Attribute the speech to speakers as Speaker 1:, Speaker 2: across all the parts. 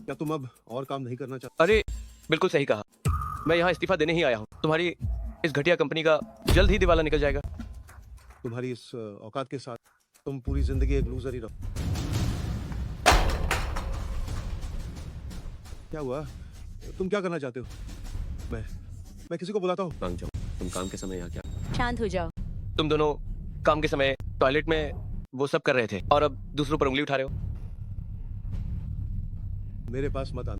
Speaker 1: क्या तुम अब और काम नहीं करना चाहते?
Speaker 2: अरे बिल्कुल सही कहा, मैं यहाँ इस्तीफा देने ही आया हूँ। तुम्हारी इस घटिया कंपनी का जल्द ही दिवाला निकल जाएगा।
Speaker 1: तुम्हारी इस औकात के साथ तुम पूरी जिंदगी एक लूजर ही रहो। क्या हुआ? तुम क्या करना चाहते हो? मैं किसी को बुलाता हूँ।
Speaker 3: वांग जोंग, तुम काम के समय यहाँ क्या?
Speaker 4: शांत हो जाओ।
Speaker 2: तुम दोनों काम के समय टॉयलेट में वो सब कर रहे थे और अब दूसरों पर उंगली उठा रहे हो।
Speaker 1: मेरे पास मत आना।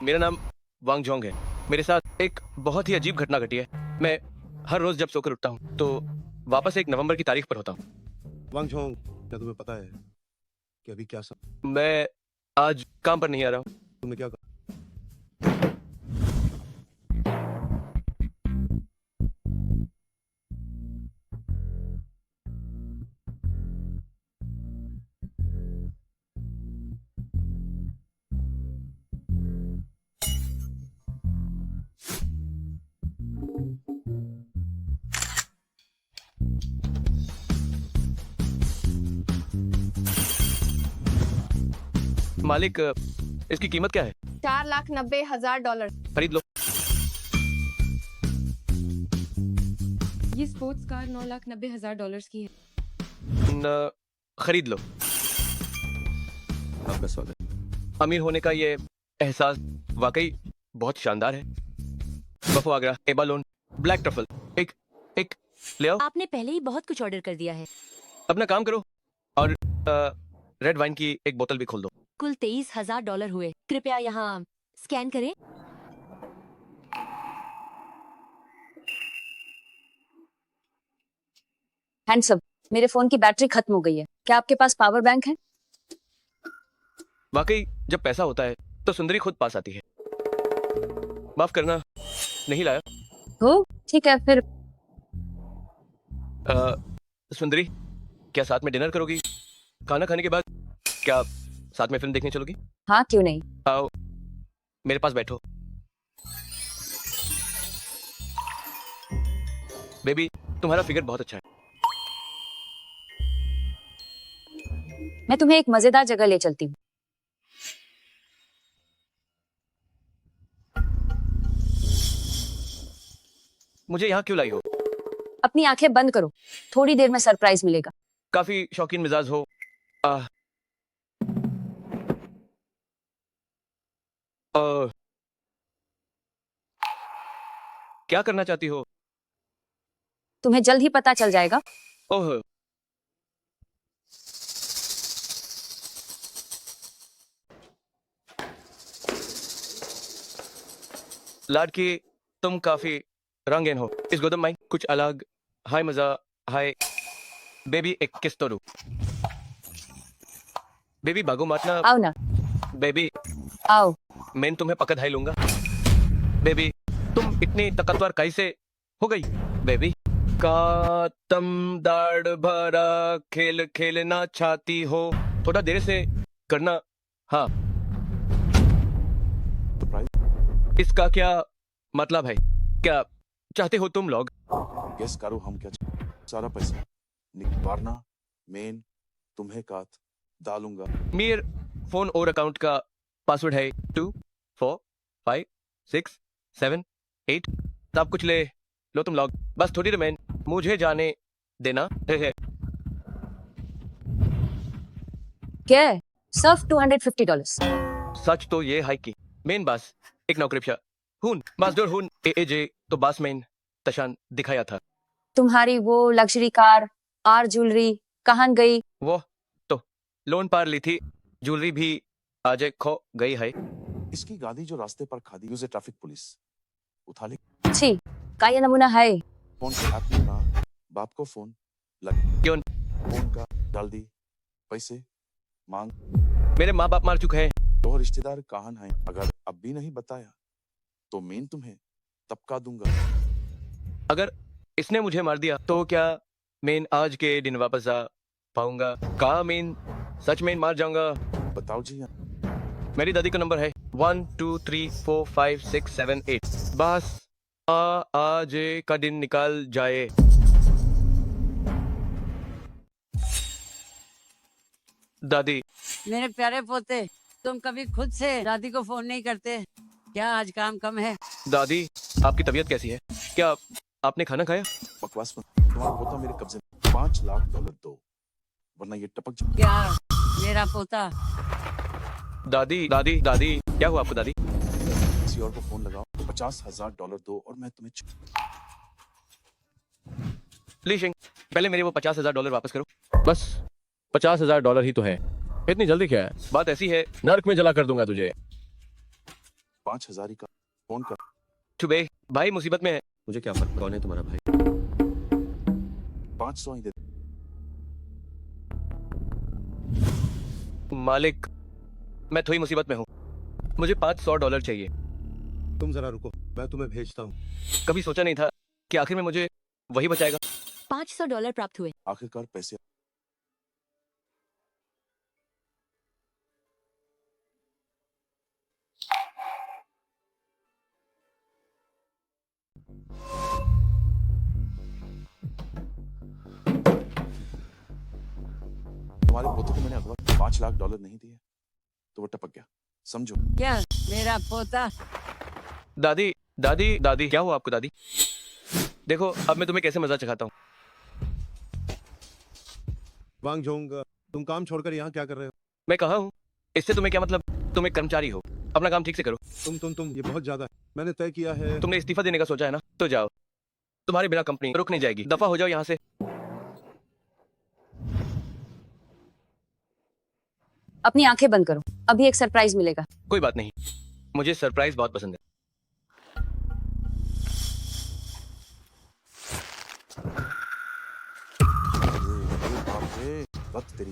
Speaker 2: मेरा नाम वांग जोंग है। मेरे साथ एक बहुत ही अजीब घटना घटी है। मैं हर रोज जब सोकर उठता हूँ तो वापस 1 नवंबर की तारीख पर होता हूँ।
Speaker 1: वांग जोंग, क्या तुम्हें पता है कि अभी क्या सब?
Speaker 2: मैं आज काम पर नहीं आ रहा हूँ।
Speaker 1: तुमने क्या कहा?
Speaker 2: मालिक, इसकी कीमत क्या है?
Speaker 4: $4,90,000।
Speaker 2: खरीद लो।
Speaker 4: ये स्पोर्ट्स कार $9,90,000 की है।
Speaker 2: न, खरीद लो।
Speaker 3: आपका स्वागत।
Speaker 2: अमीर होने का ये एहसास वाकई बहुत शानदार है। बफो आगरा, एबालोन, ब्लैक ट्रफल, एक ले आओ।
Speaker 4: आपने पहले ही बहुत कुछ ऑर्डर कर दिया है।
Speaker 2: अपना काम करो और रेड वाइन की एक बोतल भी खोल दो।
Speaker 4: कुल $23,000 हुए। कृपया यहाँ स्कैन करें।
Speaker 5: हैंडसम, मेरे फोन की बैटरी खत्म हो गई है। क्या आपके पास पावर बैंक है?
Speaker 2: वाकई जब पैसा होता है तो सुंदरी खुद पास आती है। माफ करना, नहीं लाया।
Speaker 5: हो ठीक है फिर।
Speaker 2: सुंदरी, क्या साथ में डिनर करोगी? खाना खाने के बाद क्या साथ में फिल्म देखने चलोगी?
Speaker 5: हाँ क्यों नहीं।
Speaker 2: आओ मेरे पास बैठो। बेबी, तुम्हारा फिगर बहुत अच्छा है।
Speaker 5: मैं तुम्हें एक मजेदार जगह ले चलती हूँ।
Speaker 2: मुझे यहाँ क्यों लाई हो?
Speaker 5: अपनी आंखें बंद करो, थोड़ी देर में सरप्राइज मिलेगा।
Speaker 2: काफी शौकीन मिजाज हो। आ, क्या करना चाहती हो?
Speaker 5: तुम्हें जल्द ही पता चल जाएगा।
Speaker 2: ओह, लाडकी, तुम काफी रंगीन हो। इस गोदम माइन कुछ अलग। हाय मजा, हाय बेबी, एक किस तो दो। बेबी बागो मारना।
Speaker 5: आओ ना,
Speaker 2: बेबी,
Speaker 5: आओ।
Speaker 2: मैं तुम्हें पकड़ हाई लूंगा। बेबी, तुम इतनी ताकतवर कैसे हो गई? बेबी, का तुम दाढ़ भरा खेल खेलना चाहती हो? थोड़ा देर से करना। हाँ, इसका क्या मतलब है? क्या चाहते हो तुम लोग?
Speaker 6: गेस करो हम क्या सारा पैसा निकलवाना मेन तुम्हें काट डालूंगा।
Speaker 2: मेर फोन और अकाउंट का पासवर्ड है 2 4 5 6 7 8। सब कुछ ले लो तुम लोग। बस थोड़ी देर में मुझे जाने देना है।
Speaker 5: क्या है? सिर्फ $250।
Speaker 2: सच तो ये है कि मेन बस एक नौकरी हुन बासडोर हुन एजे तो बास मेन तशान दिखाया था।
Speaker 5: तुम्हारी वो लग्जरी कार, आर ज्वेलरी कहाँ गई?
Speaker 2: वो तो लोन पर ली थी। ज्वेलरी भी आज खो गई है।
Speaker 6: इसकी गाड़ी जो रास्ते पर खादी उसे ट्रैफिक पुलिस उठा ले।
Speaker 5: छी, का ये नमूना है?
Speaker 6: फोन के हाथ में ना, बाप को फोन लग
Speaker 2: क्यों?
Speaker 6: फोन का डाल दी पैसे मांग।
Speaker 2: मेरे माँ बाप मार चुके हैं।
Speaker 6: तो रिश्तेदार कहाँ हैं? अगर अब भी नहीं बताया तो मैं तुम्हें तबका दूंगा।
Speaker 2: अगर इसने मुझे मार दिया तो क्या मैं आज के दिन वापस आ पाऊंगा? का मैं सच में मार जाऊंगा?
Speaker 6: बताओ जी।
Speaker 2: मेरी दादी का नंबर है 1 2 3 4 5 6 7 8। बस आज का दिन निकल जाए। दादी,
Speaker 7: मेरे प्यारे पोते, तुम कभी खुद से दादी को फोन नहीं करते क्या? आज काम कम है?
Speaker 2: दादी आपकी तबीयत कैसी है? क्या आपने खाना खाया?
Speaker 6: बकवास मत, तुम्हारा पोता मेरे कब्जे में। $5 लाख दो, वरना ये टपक जाए।
Speaker 7: क्या मेरा पोता?
Speaker 2: दादी दादी दादी क्या हुआ आपको? दादी
Speaker 6: किसी और को फोन लगाओ, $50,000 दो और मैं तुम्हें
Speaker 2: लीशिंग, पहले मेरे वो $50,000 वापस करो। बस $50,000 ही तो है, इतनी जल्दी क्या है? बात ऐसी है, नर्क में जला कर दूंगा तुझे।
Speaker 6: 5,000 ही का फोन कर।
Speaker 2: चुबे भाई मुसीबत में है।
Speaker 3: मुझे क्या फर्क, कौन है तुम्हारा भाई?
Speaker 6: 500 ही दे।
Speaker 2: मालिक, मैं थोड़ी मुसीबत में हूँ, मुझे $500 चाहिए।
Speaker 1: तुम जरा रुको, मैं तुम्हें भेजता हूँ।
Speaker 2: कभी सोचा नहीं था कि आखिर में मुझे वही बचाएगा।
Speaker 4: $500 प्राप्त हुए।
Speaker 6: आखिरकार पैसे। तुम्हारे पोते को मैंने अगवा $5 लाख नहीं दिए तो वो टपक गया, समझो।
Speaker 7: क्या मेरा पोता?
Speaker 2: दादी दादी दादी क्या हुआ आपको? दादी देखो, अब मैं तुम्हें कैसे मजा चखाता हूँ।
Speaker 1: वांग जोंग, तुम काम छोड़कर यहाँ क्या कर रहे हो?
Speaker 2: मैं कहा हूँ, इससे तुम्हें क्या मतलब? तुम एक कर्मचारी हो, अपना काम ठीक से करो।
Speaker 1: तुम ये बहुत ज्यादा है। मैंने तय किया है।
Speaker 2: तुमने इस्तीफा देने का सोचा है ना, तो जाओ, तुम्हारे बिना कंपनी रुक नहीं जाएगी। दफा हो जाओ यहाँ से।
Speaker 5: अपनी आंखें बंद करो, अभी एक सरप्राइज मिलेगा।
Speaker 2: कोई बात नहीं, मुझे सरप्राइज बहुत पसंद है।
Speaker 6: अरे बाप रे, वक्त तेरी।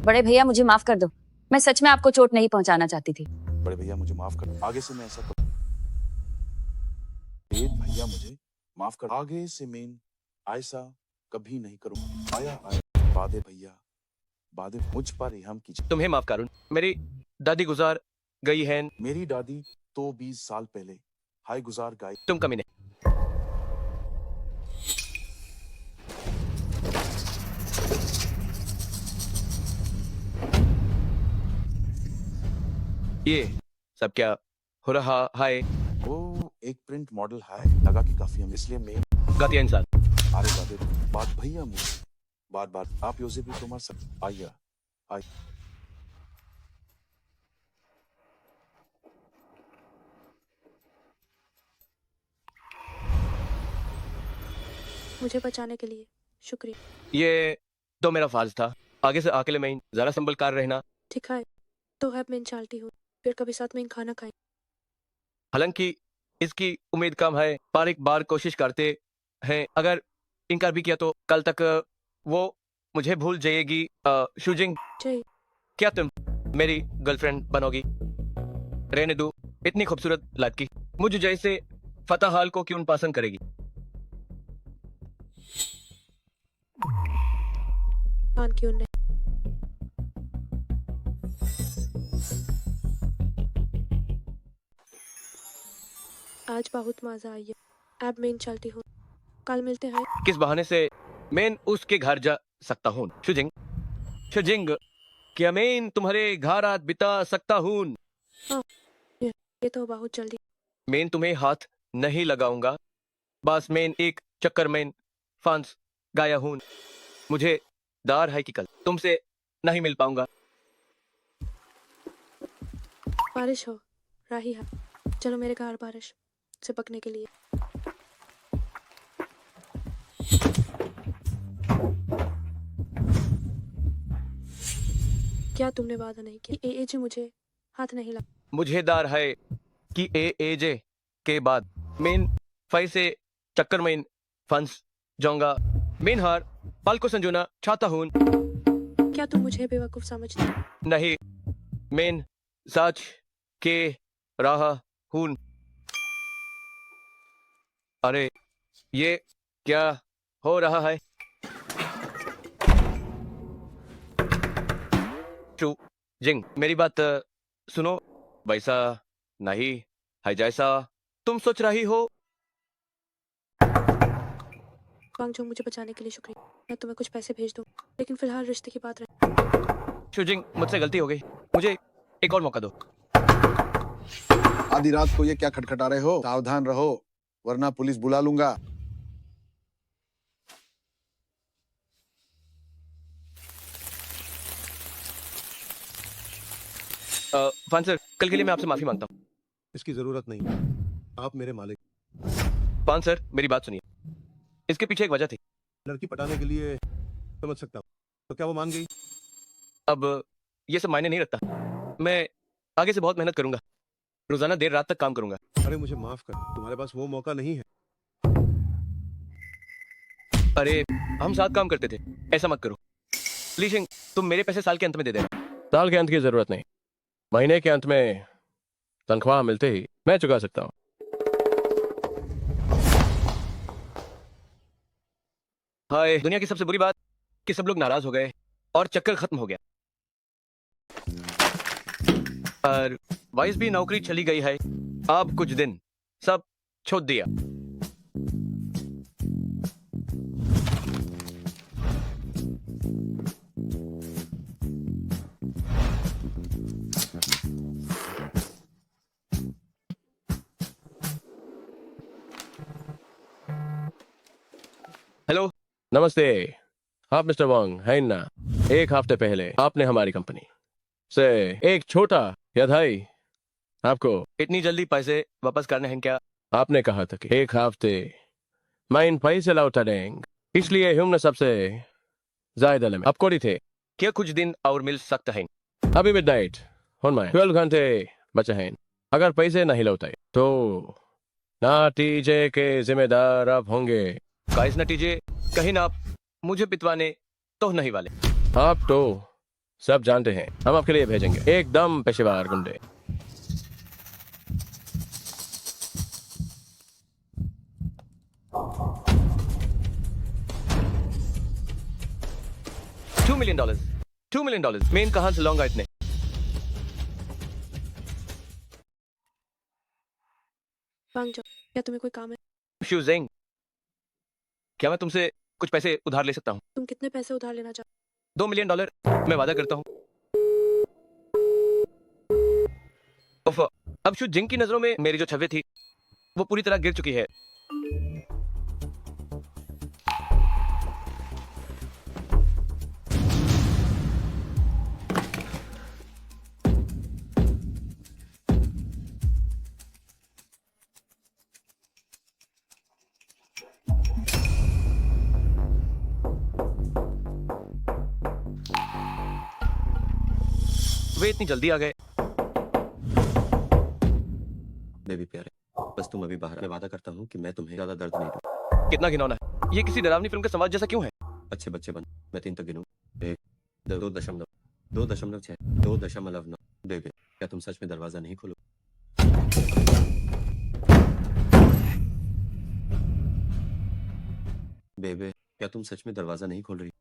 Speaker 5: बड़े भैया मुझे माफ कर दो, मैं सच में आपको चोट नहीं पहुंचाना चाहती थी।
Speaker 6: बड़े भैया मुझे माफ कर, आगे से मैं ऐसा कर। भैया मुझे माफ कर, आगे से मैं ऐसा कभी नहीं करूंगा। आया आया वादे भैया, वादे मुझ पर रहम कीजिए।
Speaker 2: तुम्हें माफ करूँ, मेरी दादी गुजार गई है।
Speaker 6: मेरी दादी तो 20 साल पहले हाय गुजार गाय।
Speaker 2: तुम कमीने। ये सब क्या हो रहा है?
Speaker 6: वो एक प्रिंट मॉडल है, लगा कि काफी हम, इसलिए मैं
Speaker 2: गातिया इंसान।
Speaker 6: अरे वादे बात भैया मुझे बार बार आप योजे भी तुम्हार सब आइया आई।
Speaker 8: मुझे बचाने के लिए शुक्रिया।
Speaker 2: ये तो मेरा फर्ज था, आगे से अकेले मैं जरा संभल कर रहना।
Speaker 8: ठीक है, तो है मैं चालती हूँ, फिर कभी साथ में खाना खाएं।
Speaker 2: हालांकि इसकी उम्मीद कम है, पर एक बार कोशिश करते हैं। अगर इनकार भी किया तो कल तक वो मुझे भूल जाएगी। शुजिंग,
Speaker 8: जय।
Speaker 2: क्या तुम मेरी गर्लफ्रेंड बनोगी? रहने दो, इतनी खूबसूरत लड़की मुझे जैसे फतेह हाल को क्यों पसंद करेगी?
Speaker 8: मान क्यों नहीं? आज बहुत मजा आई है। अब मैं चलती हूँ, कल मिलते हैं।
Speaker 2: किस बहाने से मैं उसके घर जा सकता हूँ? शुजिंग, शुजिंग, क्या मैं तुम्हारे घर रात बिता सकता हूँ?
Speaker 8: ये तो बहुत जल्दी।
Speaker 2: मैं तुम्हें हाथ नहीं लगाऊंगा, बस मैं एक चक्कर में फंस गया हूँ। मुझे डर है कि कल तुमसे नहीं मिल पाऊंगा।
Speaker 8: बारिश हो रही है, चलो मेरे घर बारिश से पकने के लिए। क्या तुमने वादा नहीं किया? एजे मुझे हाथ नहीं लगा।
Speaker 2: मुझे डर है कि एजे के बाद मैं फिर से चक्कर में फंस जाऊंगा। मैं हर पल को संजोना चाहता हूँ।
Speaker 8: क्या तुम मुझे बेवकूफ समझते हो?
Speaker 2: नहीं, मैं सच के रहा हूँ। अरे ये क्या हो रहा है? जिंग, मेरी बात सुनो, वैसा नहीं हाय जैसा तुम सोच रही हो।
Speaker 8: वांग जो मुझे बचाने के लिए शुक्रिया। मैं तुम्हें कुछ पैसे भेज दूँ, लेकिन फिलहाल रिश्ते की बात रहे।
Speaker 2: शुजिंग, मुझसे गलती हो गई, मुझे एक और मौका दो।
Speaker 6: आधी रात को ये क्या खटखटा रहे हो? सावधान रहो, वरना पुलिस बुला लूंगा।
Speaker 2: फान सर, कल के लिए मैं आपसे माफी मांगता हूँ।
Speaker 1: इसकी जरूरत नहीं, आप मेरे मालिक।
Speaker 2: फान सर, मेरी बात सुनिए, इसके पीछे एक वजह थी।
Speaker 1: लड़की पटाने के लिए समझ सकता हूँ, तो क्या वो मान गई?
Speaker 2: अब ये सब मायने नहीं रखता। मैं आगे से बहुत मेहनत करूंगा, रोजाना देर रात तक काम करूंगा।
Speaker 1: अरे मुझे माफ कर, तुम्हारे पास वो मौका नहीं है।
Speaker 2: अरे हम साथ काम करते थे, ऐसा मत करो। लीशिंग, तुम मेरे पैसे साल के अंत में दे देना। साल के अंत की जरूरत नहीं, महीने के अंत में तनख्वाह मिलते ही मैं चुका सकता हूँ। हाय, दुनिया की सबसे बुरी बात कि सब लोग नाराज हो गए और चक्कर खत्म हो गया। और वाइस भी नौकरी चली गई है। अब कुछ दिन सब छोड़ दिया। हेलो, नमस्ते। आप मिस्टर वांग हैं ना? एक हफ्ते पहले आपने हमारी कंपनी से एक छोटा यादाई आपको इतनी जल्दी पैसे वापस करने हैं क्या? आपने कहा था कि एक हफ्ते मैं इन पैसे लौटा देंगे, इसलिए हमने सबसे ज्यादा लिमिट आपको दी थे। क्या कुछ दिन और मिल सकता है? अभी मिडनाइट में 12 घंटे बचे हैं। अगर पैसे नहीं लौटाए तो नतीजे के जिम्मेदार आप होंगे। का इस नतीजे कहीं ना आप मुझे पिटवाने तो नहीं वाले। आप तो सब जानते हैं, हम आपके लिए भेजेंगे एकदम पेशेवर गुंडे। $2 million, $2 million। मैं इन कहां से लाऊंगा इतने?
Speaker 8: वांग जो, क्या तुम्हें कोई काम है?
Speaker 2: शुजिंग, क्या मैं तुमसे कुछ पैसे उधार ले सकता हूँ?
Speaker 8: तुम कितने पैसे उधार लेना चाहते?
Speaker 2: $2 million, मैं वादा करता हूँ। उफ, अब शुजिंग की नजरों में मेरी जो छवि थी वो पूरी तरह गिर चुकी है। वे इतनी जल्दी आ गए।
Speaker 3: बेबी प्यारे, बस तुम अभी बाहर। मैं वादा करता हूँ कि मैं तुम्हें ज्यादा दर्द नहीं दूँ।
Speaker 2: कितना घिनौना है, ये किसी डरावनी फिल्म का समाज जैसा क्यों है?
Speaker 3: अच्छे बच्चे बन। मैं 3 तक गिनूँ। 1, 2.6, 2.6, 2.9। बेबी, क्या तुम सच में दरवाजा नहीं खोलो? बेबी, क्या तुम सच में दरवाजा नहीं खोल रही?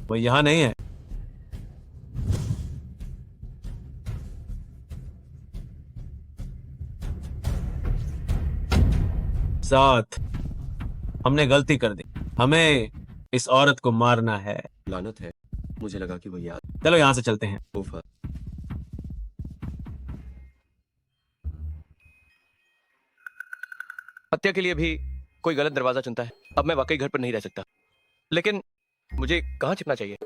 Speaker 9: वो यहाँ नहीं है। साथ हमने गलती कर दी, हमें इस औरत को मारना है।
Speaker 3: लानत है, मुझे लगा कि वो याद।
Speaker 9: चलो यहाँ से चलते हैं।
Speaker 3: उफ,
Speaker 2: हत्या के लिए भी कोई गलत दरवाजा चुनता है। अब मैं वाकई घर पर नहीं रह सकता, लेकिन मुझे कहाँ छिपना चाहिए?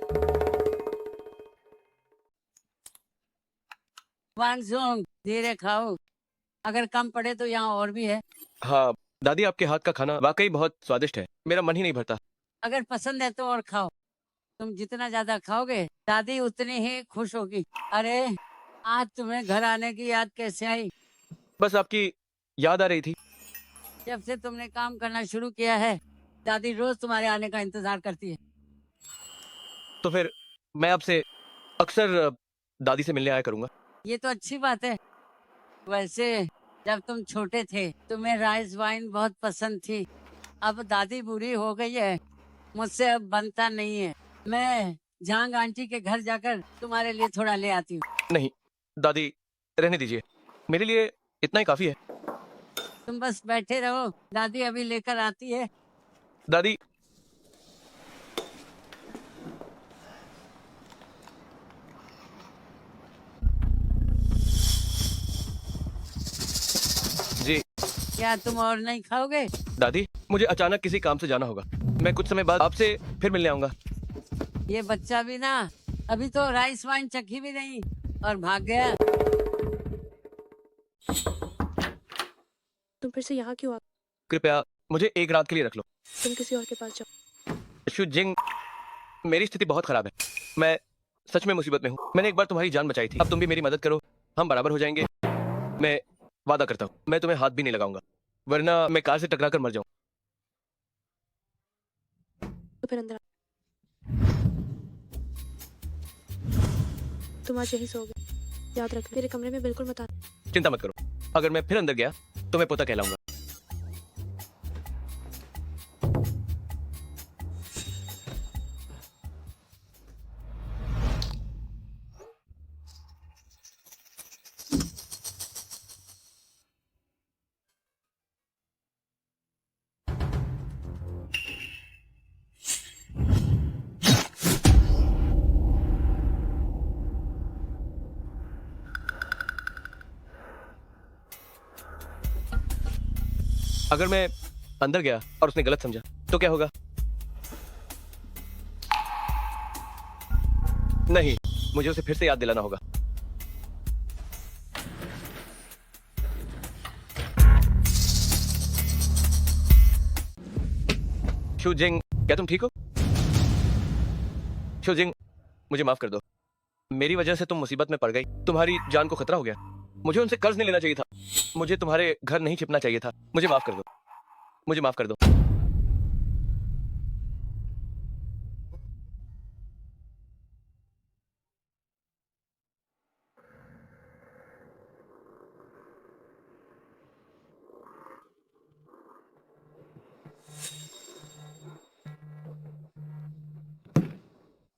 Speaker 7: वांगसुंग, धीरे खाओ, अगर कम पड़े तो यहाँ और भी है।
Speaker 2: हाँ दादी, आपके हाथ का खाना वाकई बहुत स्वादिष्ट है, मेरा मन ही नहीं भरता।
Speaker 7: अगर पसंद है तो और खाओ। तुम जितना ज्यादा खाओगे दादी उतनी ही खुश होगी। अरे आज तुम्हें घर आने की याद कैसे आई?
Speaker 2: बस आपकी याद आ रही थी।
Speaker 7: जब से तुमने काम करना शुरू किया है दादी रोज तुम्हारे आने का इंतजार करती है।
Speaker 2: तो फिर मैं आपसे अक्सर दादी से मिलने आया करूंगा।
Speaker 7: ये तो अच्छी बात है। वैसे जब तुम छोटे थे तुम्हें राइस वाइन बहुत पसंद थी। अब दादी बूढ़ी हो गई है, मुझसे अब बनता नहीं है। मैं झांग आंटी के घर जाकर तुम्हारे लिए थोड़ा ले आती हूँ।
Speaker 2: नहीं दादी, रहने दीजिए, मेरे लिए इतना ही काफी है।
Speaker 7: तुम बस बैठे रहो, दादी अभी लेकर आती है।
Speaker 2: दादी, जी
Speaker 7: क्या तुम और नहीं खाओगे?
Speaker 2: दादी, मुझे अचानक किसी काम से जाना होगा। मैं कुछ समय बाद आपसे फिर मिलने आऊंगा।
Speaker 7: ये बच्चा भी ना अभी तो राइस वाइन चखी भी नहीं और भाग गया।
Speaker 8: तुम फिर से यहाँ क्यों आ?
Speaker 2: कृपया मुझे एक रात के लिए रख लो।
Speaker 8: तुम किसी और के पास जाओ।
Speaker 2: शु जिंग, मेरी स्थिति बहुत खराब है। मैं सच में मुसीबत में हूँ। मैंने एक बार तुम्हारी जान बचाई थी, अब तुम भी मेरी मदद करो, हम बराबर हो जाएंगे। मैं वादा करता हूँ, मैं तुम्हें हाथ भी नहीं लगाऊंगा, वरना मैं कार से टकरा कर मर जाऊं।
Speaker 8: तो फिर अंदर आ। तुम आज यही सोओगे, याद रख। मेरे कमरे में बिल्कुल मत आना।
Speaker 2: चिंता मत करो, अगर मैं फिर अंदर गया तो मैं पोता कहलाऊंगा। अगर मैं अंदर गया और उसने गलत समझा तो क्या होगा? नहीं, मुझे उसे फिर से याद दिलाना होगा। शुजिंग, क्या तुम ठीक हो? शुजिंग, मुझे माफ कर दो, मेरी वजह से तुम मुसीबत में पड़ गई, तुम्हारी जान को खतरा हो गया। मुझे उनसे कर्ज नहीं लेना चाहिए था, मुझे तुम्हारे घर नहीं छिपना चाहिए था। मुझे माफ कर दो, मुझे माफ कर दो।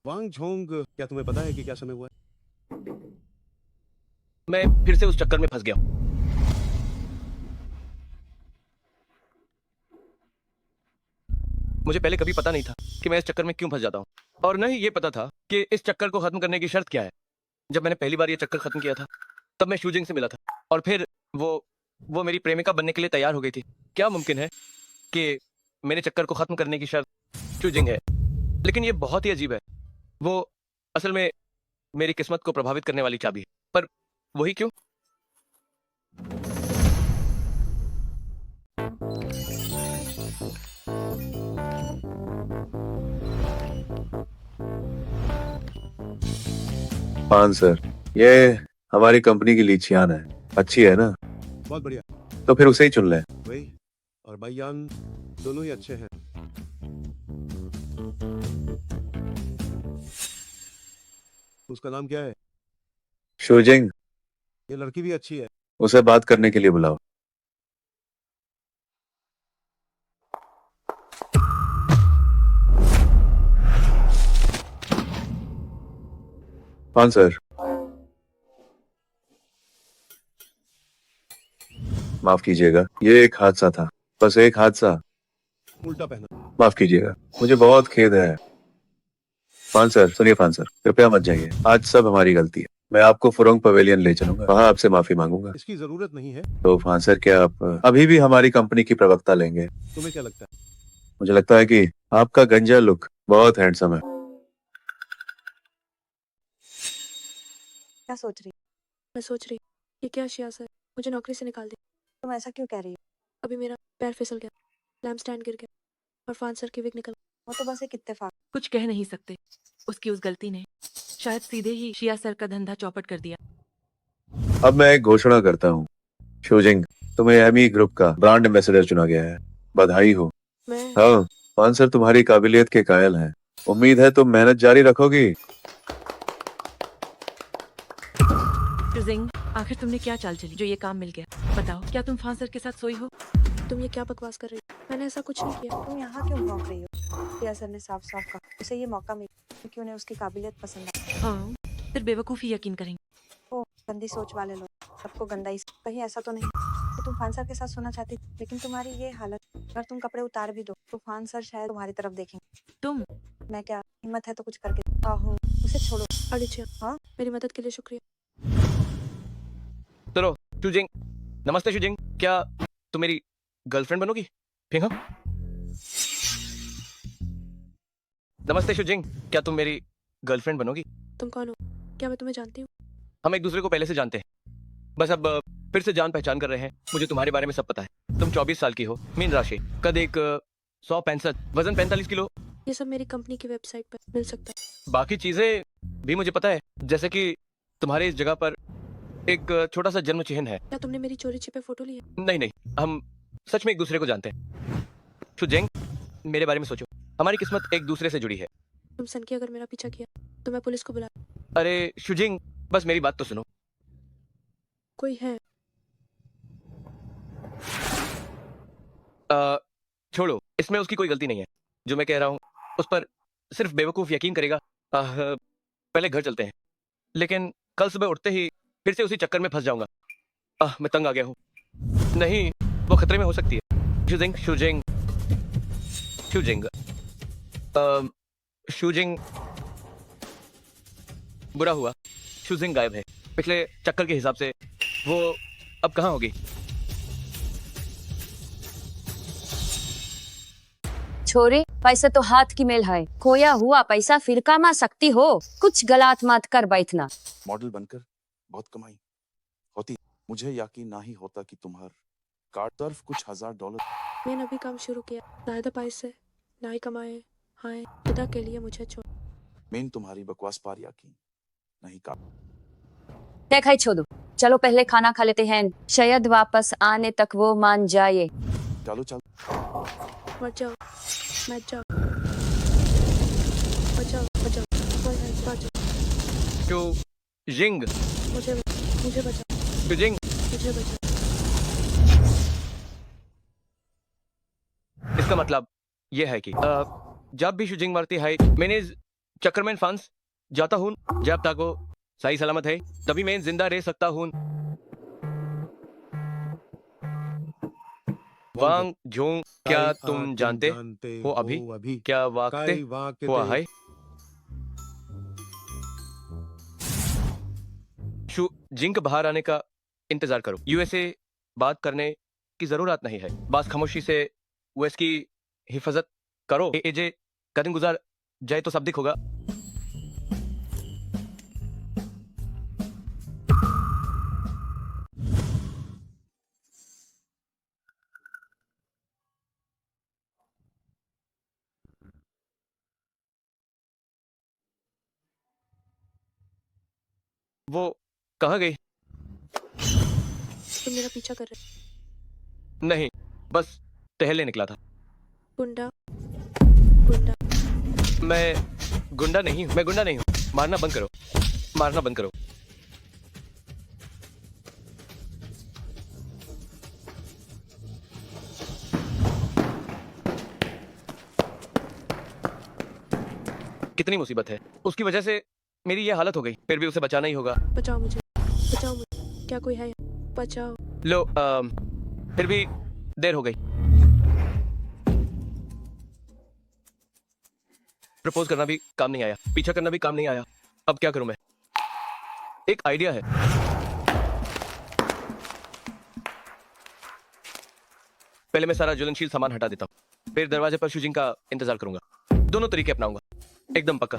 Speaker 1: वांग झोंग, क्या तुम्हें पता है कि क्या समय हुआ है?
Speaker 2: मैं फिर से उस चक्कर में फंस गया हूं। मुझे पहले कभी पता नहीं था कि मैं इस चक्कर में क्यों फंस जाता हूँ, और न ही ये पता था कि इस चक्कर को खत्म करने की शर्त क्या है। जब मैंने पहली बार ये चक्कर खत्म किया था तब मैं शूजिंग से मिला था, और फिर वो मेरी प्रेमिका बनने के लिए तैयार हो गई थी। क्या मुमकिन है कि मेरे चक्कर को खत्म करने की शर्त शूजिंग है? लेकिन ये बहुत ही अजीब है। वो असल में मेरी किस्मत को प्रभावित करने वाली चाबी है, पर वही क्यों?
Speaker 10: हाँ सर, ये हमारी कंपनी की लीचियान है, अच्छी है ना?
Speaker 1: बहुत बढ़िया।
Speaker 10: तो फिर उसे ही चुन लें।
Speaker 1: वही और भाईयान दोनों ही अच्छे हैं। उसका नाम क्या है?
Speaker 10: शोजिंग,
Speaker 1: ये लड़की भी अच्छी है।
Speaker 10: उसे बात करने के लिए बुलाओ। हाँ सर, माफ कीजिएगा, ये एक हादसा था, बस एक हादसा।
Speaker 1: उल्टा पहना।
Speaker 10: माफ कीजिएगा, मुझे बहुत खेद है। फान सर, सुनिए फान सर, कृपया मत जाइए, आज सब हमारी गलती है। मैं आपको फुरोंग पवेलियन ले चलूंगा, वहाँ आपसे माफी मांगूंगा।
Speaker 1: इसकी जरूरत नहीं है।
Speaker 10: तो फान सर, क्या आप अभी भी हमारी कंपनी की प्रवक्ता लेंगे?
Speaker 1: तुम्हें क्या लगता है?
Speaker 10: मुझे लगता है कि आपका गंजा लुक बहुत हैंडसम है।
Speaker 5: क्या सोच रही?
Speaker 8: मैं सोच रही कि क्या शिया सर मुझे नौकरी से निकाल दे।
Speaker 5: तुम ऐसा क्यों कह रही हो?
Speaker 8: अभी मेरा पैर फिसल गया, लैम्प स्टैंड गिर गया और फान सर की विग निकल।
Speaker 5: वो तो बस एक इत्तेफाक।
Speaker 11: कुछ कह नहीं सकते, उसकी उस गलती ने शायद सीधे ही शिया सर का धंधा चौपट कर दिया।
Speaker 10: अब मैं एक घोषणा करता हूँ, शोजिंग, तुम्हें एमी ग्रुप का ब्रांड एम्बेसडर चुना गया है। बधाई हो।
Speaker 8: मैं
Speaker 10: हाँ, फान सर तुम्हारी काबिलियत के कायल हैं। उम्मीद है तुम मेहनत जारी रखोगी।
Speaker 11: जिंग, आखिर तुमने क्या चाल चली जो ये काम मिल गया? बताओ, क्या तुम फान सर के साथ सोई हो?
Speaker 8: तुम ये क्या बकवास कर रही हो? मैंने ऐसा कुछ नहीं किया।
Speaker 5: तुम यहाँ क्यों भौंक रही हो? सिया सर ने साफ साफ कहा उसे ये मौका मिला क्योंकि उन्हें उसकी काबिलियत पसंद आई।
Speaker 11: हाँ, फिर बेवकूफ़ी यकीन करेंगे।
Speaker 5: ओ गंदी सोच वाले लोग, सबको गंदा ही। कहीं ऐसा तो नहीं कि तुम फान सर के साथ सोना चाहती, लेकिन तुम्हारी ये हालत, अगर तुम कपड़े उतार भी दो तो फान सर शायद तुम्हारी तरफ देखेंगे।
Speaker 11: तुम
Speaker 5: मैं क्या, हिम्मत है तो कुछ करके आहो, उसे छोड़ो।
Speaker 8: अडिचिया,
Speaker 5: हाँ
Speaker 8: मेरी मदद के लिए शुक्रिया।
Speaker 2: चलो शुजिंग, नमस्ते शुजिंग, क्या तुम मेरी गर्लफ्रेंड बनोगी? फिंगा। नमस्ते शुजिंग, क्या तुम मेरी गर्लफ्रेंड बनोगी?
Speaker 8: तुम कौन हो? क्या मैं तुम्हें जानती हूँ?
Speaker 2: हम एक दूसरे को पहले से जानते हैं, बस अब फिर से जान पहचान कर रहे हैं। मुझे तुम्हारे बारे में सब पता है। तुम 24 साल की हो, मीन राशि, कद एक 165, वजन 45 किलो।
Speaker 8: ये सब मेरी कंपनी की वेबसाइट पर मिल सकता है।
Speaker 2: बाकी चीजें भी मुझे पता है, जैसे कि तुम्हारे इस जगह पर एक छोटा सा जन्म चिन्ह है।
Speaker 8: क्या तुमने मेरी चोरी छिपे फोटो ली है?
Speaker 2: नहीं नहीं, हम सच में एक दूसरे को जानते हैं। शुजिंग, मेरे बारे में सोचो, हमारी किस्मत एक दूसरे से जुड़ी है।
Speaker 8: तुम सन की अगर मेरा पीछा किया तो मैं पुलिस को बुला।
Speaker 2: अरे शुजिंग, बस मेरी बात तो सुनो।
Speaker 8: कोई है?
Speaker 2: छोड़ो, इसमें उसकी कोई गलती नहीं है। जो मैं कह रहा हूँ उस पर सिर्फ बेवकूफ यकीन करेगा। पहले घर चलते हैं, लेकिन कल सुबह उठते ही फिर से उसी चक्कर में फंस जाऊंगा। मैं तंग आ गया हूँ। नहीं, वो खतरे में हो सकती है। शुजिंग शुजिंग शुजिंग शुजिंग, बुरा हुआ, शुजिंग गायब है। पिछले चक्कर के हिसाब से वो अब कहाँ होगी?
Speaker 5: छोरे, पैसे तो हाथ की मेल है। खोया हुआ पैसा फिर कमा सकती हो, कुछ गलत मत कर बैठना।
Speaker 6: मॉडल बनकर बहुत कमाई होती, मुझे यकीन नहीं होता कि तुम्हार कार्ड तरफ कुछ $1000।
Speaker 8: मैंने अभी काम शुरू किया, ज्यादा पैसे नहीं कमाए। हाँ, खुदा के लिए मुझे छोड़।
Speaker 6: मैंने तुम्हारी बकवास पर यकीन नहीं का।
Speaker 5: देखा ही छोड़ो, चलो पहले खाना खा लेते हैं, शायद वापस आने तक वो मान जाए।
Speaker 6: चलो चल।
Speaker 8: मत जाओ, मत जाओ, बचाओ बचाओ, बचाओ,
Speaker 2: शुजिंग,
Speaker 8: मुझे बचाओ,
Speaker 2: शुजिंग,
Speaker 8: मुझे बचाओ।
Speaker 2: इसका मतलब यह है कि जब भी शुजिंग मरती है, मैंने इस चक्कर में फंस जाता हूँ। जब तक वो सही सलामत है तभी मैं जिंदा रह सकता हूँ। वांग झोंग, क्या तुम जानते हो अभी क्या वाक़ हुआ है? शुजिंग के बाहर आने का इंतजार करो। यूएसए बात करने की जरूरत नहीं है, बस खामोशी से यूएस की हिफाजत करो। एजे कदम गुजार जाए तो शाब्दिक होगा। वो कहाँ गई?
Speaker 8: तुम मेरा पीछा कर रहे?
Speaker 2: नहीं, बस टहलने निकला था।
Speaker 8: गुंडा गुंडा।
Speaker 2: मैं गुंडा नहीं हूँ, मैं गुंडा नहीं हूँ। मारना बंद करो, मारना बंद करो। कितनी मुसीबत है, उसकी वजह से मेरी ये हालत हो गई, फिर भी उसे बचाना ही होगा।
Speaker 8: बचाओ मुझे, बचाओ मुझे। क्या कोई है? बचाओ।
Speaker 2: लो, फिर भी देर हो गई। प्रपोज करना भी काम नहीं आया, पीछा करना भी काम नहीं आया। अब क्या करूं मैं? एक आइडिया है। पहले मैं सारा ज्वलनशील सामान हटा देता हूं, फिर दरवाजे पर शुजिंग का इंतजार करूंगा। दोनों तरीके अपनाऊंगा, एकदम पक्का।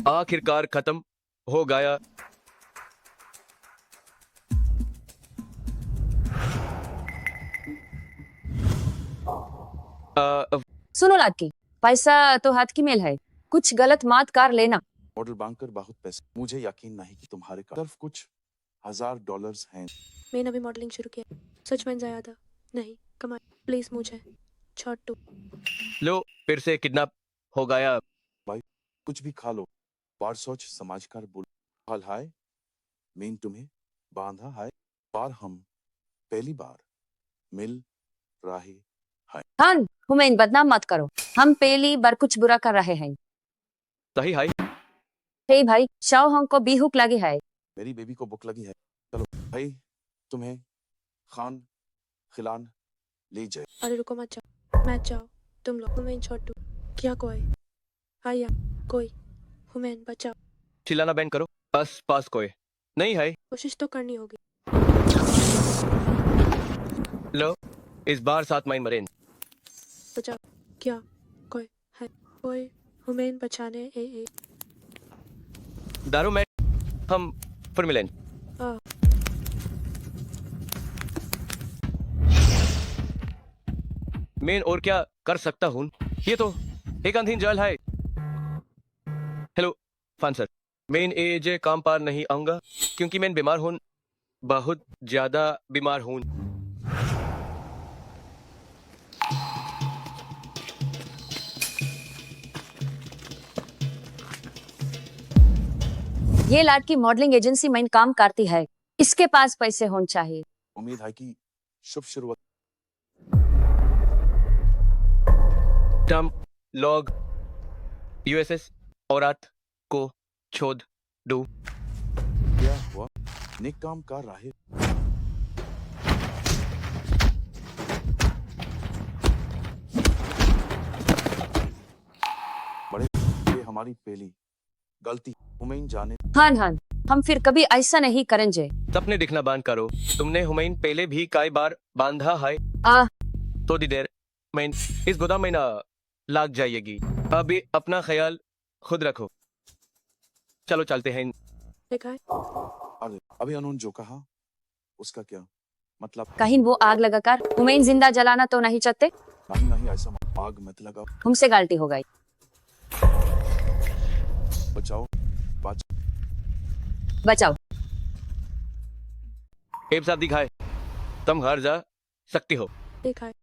Speaker 2: आखिरकार खत्म हो गया।
Speaker 5: सुनो लड़की, पैसा तो हाथ की मेल है,
Speaker 7: कुछ गलत मत कर लेना।
Speaker 6: मॉडल बनकर बहुत पैसे, मुझे यकीन नहीं कि तुम्हारे पास सिर्फ कुछ $1000 हैं।
Speaker 8: मैंने अभी मॉडलिंग शुरू किया, सच में ज़्यादा नहीं कमाई, प्लीज़ मुझे छोड़ दो।
Speaker 2: लो फिर से किडनैप हो गया।
Speaker 6: भाई कुछ भी खा लो, बार सोच समझकर बोल। हाल हाय, मैं तुम्हें बांधा है, बार हम पहली बार मिल रहे हैं।
Speaker 7: हाँ, हुमैन बदनाम मत करो, हम पहली बार कुछ बुरा कर रहे हैं।
Speaker 2: सही है।
Speaker 7: हे भाई, शाओ हमको भी भूख लगी है।
Speaker 6: मेरी बेबी को भूख लगी है, चलो भाई तुम्हें खान खिलान ले जाए।
Speaker 8: अरे रुको मत जाओ, मत जाओ तुम लोग, हुमैन छोड़ दो। क्या कोई आया, कोई हुमैन बचाओ,
Speaker 2: चिल्लाना बैंड करो। आस पास कोई नहीं है।
Speaker 8: कोशिश तो करनी होगी।
Speaker 2: लो इस बार 7 माइन मरेन।
Speaker 8: बचाओ, क्या कोई है, कोई हुमैन बचाने ए
Speaker 2: दारू में हम फिर मिलें।
Speaker 8: आ
Speaker 2: मैं और क्या कर सकता हूँ, ये तो एक अंधीन जल है। हेलो फान सर, मैं एजे काम पर नहीं आऊंगा क्योंकि मैं बीमार हूँ, बहुत ज्यादा बीमार हूँ।
Speaker 7: ये लड़की मॉडलिंग एजेंसी में काम करती है, इसके पास पैसे होने चाहिए।
Speaker 6: उम्मीद है कि शुभ शुरुआत।
Speaker 2: टम लोग यूएसएस औरत को छोड़ दो।
Speaker 6: क्या हुआ, नेक काम कर रहे। बड़े ये हमारी पहली गलती, हुमैन जाने।
Speaker 7: हाँ हाँ, हम फिर कभी ऐसा नहीं करेंगे।
Speaker 2: सपने दिखना बंद करो। तुमने हुमैन पहले भी कई बार बांधा है। थोड़ी देर मैं इस गोदाम में ना लाग जाएगी। अभी अपना ख्याल खुद रखो। चलो चलते हैं।
Speaker 8: देखा है,
Speaker 6: अरे अभी उन्होंने जो कहा उसका क्या मतलब।
Speaker 7: कहीं वो आग लगाकर हुमैन जिंदा जलाना तो नहीं चाहते।
Speaker 6: नहीं नहीं, ऐसा आग मत लगाओ।
Speaker 7: हमसे गलती हो गई।
Speaker 6: बचाओ
Speaker 7: बचाओ।
Speaker 2: एक साथ दिखाए तुम घर जा सकती हो।
Speaker 8: देखा है,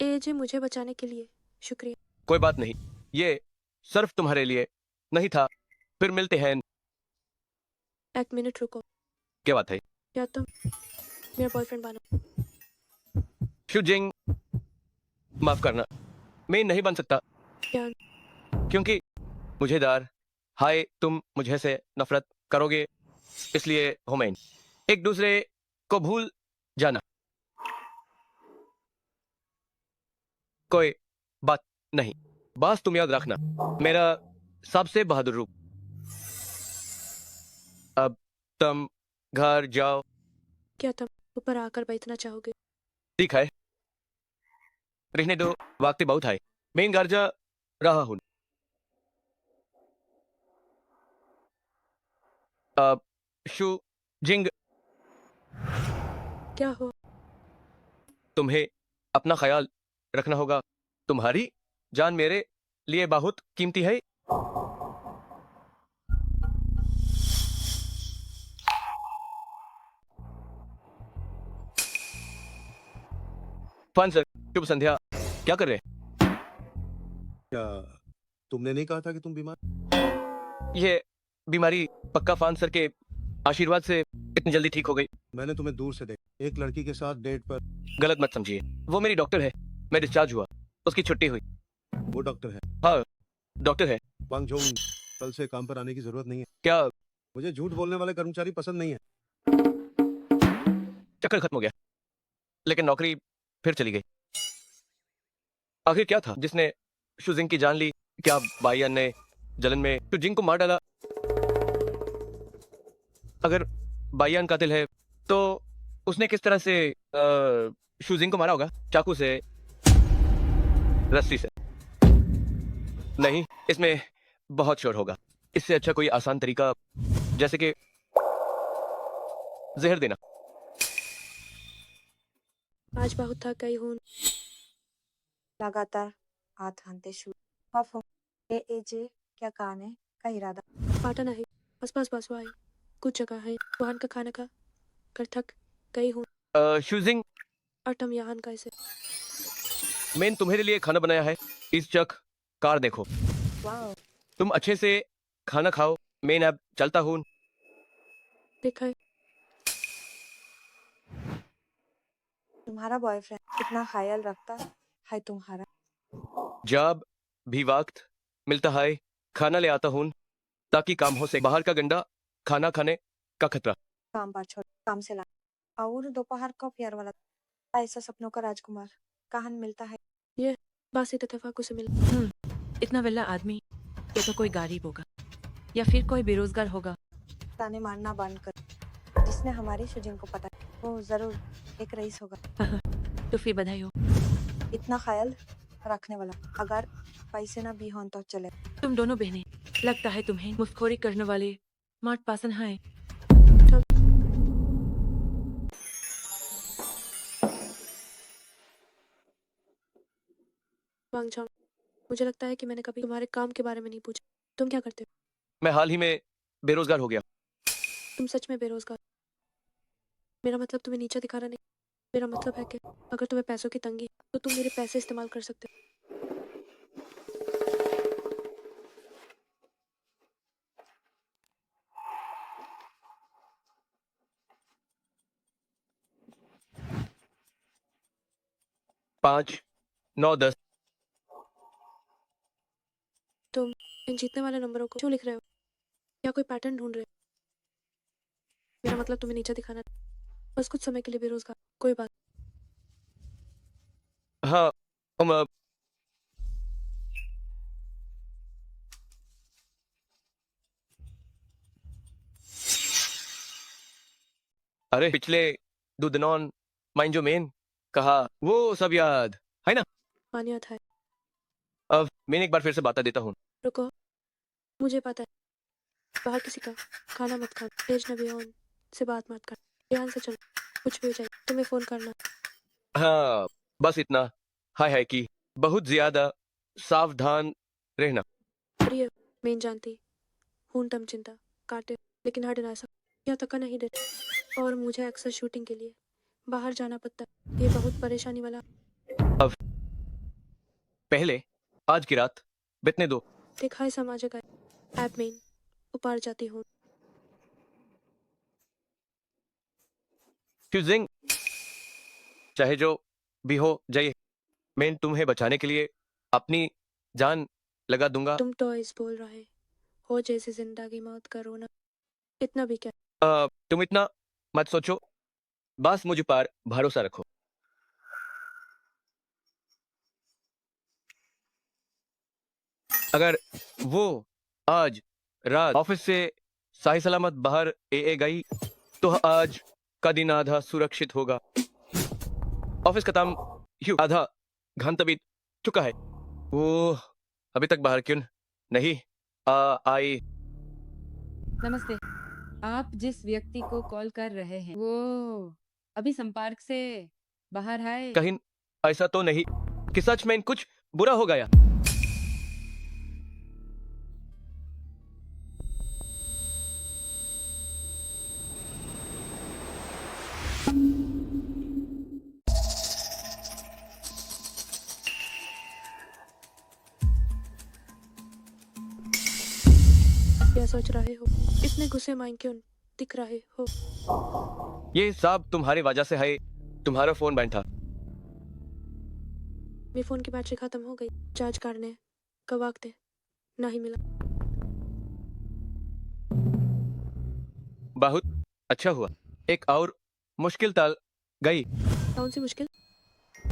Speaker 8: एजे मुझे बचाने के लिए शुक्रिया।
Speaker 2: कोई बात नहीं, ये सिर्फ तुम्हारे लिए नहीं था। फिर मिलते हैं।
Speaker 8: एक मिनट रुको,
Speaker 2: क्या बात है?
Speaker 8: क्या तुम मेरा बॉयफ्रेंड बनो?
Speaker 2: शुजिंग, माफ करना, मैं नहीं बन सकता
Speaker 8: क्या?
Speaker 2: क्योंकि मुझे डर हाय तुम मुझे से नफरत करोगे, इसलिए हुमैन एक दूसरे को भूल जाना। कोई बात नहीं, बस तुम याद रखना मेरा सबसे बहादुर रूप। अब तुम घर जाओ।
Speaker 8: क्या तुम ऊपर आकर बैठना चाहोगे?
Speaker 2: ठीक है, रहने दो, वक्त बहुत है। मैं घर जा रहा हूँ। अब शू जिंग,
Speaker 8: क्या हो?
Speaker 2: तुम्हें अपना ख्याल रखना होगा। तुम्हारी जान मेरे लिए बहुत कीमती है। फन सर, शुभ संध्या। क्या कर रहे हैं?
Speaker 1: क्या तुमने नहीं कहा था कि तुम बीमार?
Speaker 2: ये बीमारी पक्का फान सर के आशीर्वाद से इतनी जल्दी ठीक हो गई।
Speaker 1: मैंने तुम्हें दूर से देखा, एक लड़की के साथ डेट पर।
Speaker 2: गलत मत समझिए, वो मेरी डॉक्टर है। मैं डिस्चार्ज हुआ, उसकी छुट्टी हुई।
Speaker 1: वो डॉक्टर है?
Speaker 2: हाँ डॉक्टर है।
Speaker 1: वांग जोंग, कल से काम पर आने की जरूरत नहीं है।
Speaker 2: क्या?
Speaker 1: मुझे झूठ बोलने वाले कर्मचारी पसंद नहीं है।
Speaker 2: चक्कर खत्म हो गया, लेकिन नौकरी फिर चली गई। आखिर क्या था जिसने शुजिंग की जान ली? क्या बाइयन ने जलन में शुजिंग को मार डाला? अगर बाइयन कातिल है तो उसने किस तरह से शुजिंग को मारा होगा? चाकू से, रस्सी से? नहीं, इसमें बहुत शोर होगा। इससे अच्छा कोई आसान तरीका, जैसे कि जहर देना।
Speaker 8: आज बहुत थक गई हूँ।
Speaker 5: लगातार हाथ हानते शुरू। माफ हो, एजे क्या कान है का इरादा
Speaker 8: पाटन आहे आसपास बासवा आहे कुछ जगह है वहां का खाना का कर थक गई हूँ
Speaker 2: शूजिंग
Speaker 8: अटम यहाँ का इसे
Speaker 2: मैंने तुम्हारे लिए खाना बनाया है। इस चक कार देखो।
Speaker 5: वाह
Speaker 2: तुम अच्छे से खाना खाओ। मैं अब चलता हूँ।
Speaker 8: देखा है
Speaker 5: तुम्हारा बॉयफ्रेंड इतना ख्याल रखता है तुम्हारा
Speaker 2: जब भी वक्त मिलता है खाना ले आता हूँ ताकि काम हो सके। बाहर का गंदा खाना खाने का खतरा।
Speaker 5: काम पर छोड़ काम से ला और दोपहर का प्यार वाला ऐसा सपनों का राजकुमार कहाँ मिलता है
Speaker 8: बासी तफाकू से मिला
Speaker 11: इतना वेला आदमी या तो कोई गरीब होगा या फिर कोई बेरोजगार होगा।
Speaker 5: ताने मारना बंद कर। जिसने हमारी शुजिंग को पता है वो जरूर एक रईस होगा।
Speaker 11: तो फिर बधाई हो।
Speaker 5: इतना ख्याल रखने वाला अगर पैसे ना भी हों तो चले।
Speaker 11: तुम दोनों बहनें लगता है तुम्हें मुफ्तखोरी करने वाले मार्ट पासन हैं।
Speaker 8: वांगचांग मुझे लगता है कि मैंने कभी तुम्हारे काम के बारे में नहीं पूछा। तुम क्या करते हो?
Speaker 2: मैं हाल ही में बेरोजगार हो गया।
Speaker 8: तुम सच में बेरोजगार? मेरा मतलब तुम्हें नीचा दिखा रहा नहीं। मेरा मतलब है कि अगर तुम्हें पैसों की तंगी है, तो तुम मेरे पैसे इस्तेमाल कर सकते हो।
Speaker 2: पाँच, 9, 10।
Speaker 8: तुम इन जीतने वाले नंबरों को क्यों लिख रहे हो? या कोई पैटर्न ढूंढ रहे हो? मेरा मतलब तुम्हें नीचा दिखाना नहीं। बस कुछ समय के लिए बेरोजगार कोई बात।
Speaker 2: हाँ अरे पिछले 2 दिनों माइन जो मेन कहा वो सब याद है ना।
Speaker 8: मानिया था।
Speaker 2: अब मैंने एक बार फिर से बता देता हूँ।
Speaker 8: रुको मुझे पता है बाहर किसी का खाना मत खाना। तेज नबीन से बात मत कर। ध्यान से चलो कुछ भी हो जाए तुम्हें फोन करना।
Speaker 2: हाँ बस इतना हाय कि बहुत ज्यादा सावधान रहना।
Speaker 8: प्रिय मैं जानती हूँ तुम चिंता काटे लेकिन हट ना सकता। यह तक नहीं देते और मुझे अक्सर शूटिंग के लिए बाहर जाना पड़ता है। ये बहुत परेशानी वाला।
Speaker 2: अब पहले आज की रात बितने दो।
Speaker 8: देखा है समाज का ऐप में ऊपर जाती हूँ।
Speaker 2: फ्यूजिंग चाहे जो भी हो जाइए। मैं तुम्हें बचाने के लिए अपनी जान लगा दूंगा।
Speaker 8: तुम तो इस बोल रहे हो जैसे जिंदगी मौत का रोना। इतना भी क्या?
Speaker 2: तुम इतना मत सोचो बस मुझ पर भरोसा रखो। अगर वो आज रात ऑफिस से सही सलामत बाहर ए गई तो आज का दिन आधा सुरक्षित होगा। ऑफिस का काम आधा घंटा बीत चुका है। वो अभी तक बाहर क्यों नहीं आई?
Speaker 12: नमस्ते। आप जिस व्यक्ति को कॉल कर रहे हैं वो अभी संपर्क से बाहर है।
Speaker 2: कहीं ऐसा तो नहीं कि सच में कुछ बुरा हो गया?
Speaker 8: क्या सोच रहे हो? इतने गुस्से माइन क्यों दिख रहे हो?
Speaker 2: ये सब तुम्हारी वजह से है। तुम्हारा फोन बैंड था।
Speaker 8: मेरे फोन की बैटरी खत्म हो गई। चार्ज करने का वक्त है नहीं मिला।
Speaker 2: बहुत अच्छा हुआ। एक और मुश्किल टल गई।
Speaker 8: कौन सी मुश्किल?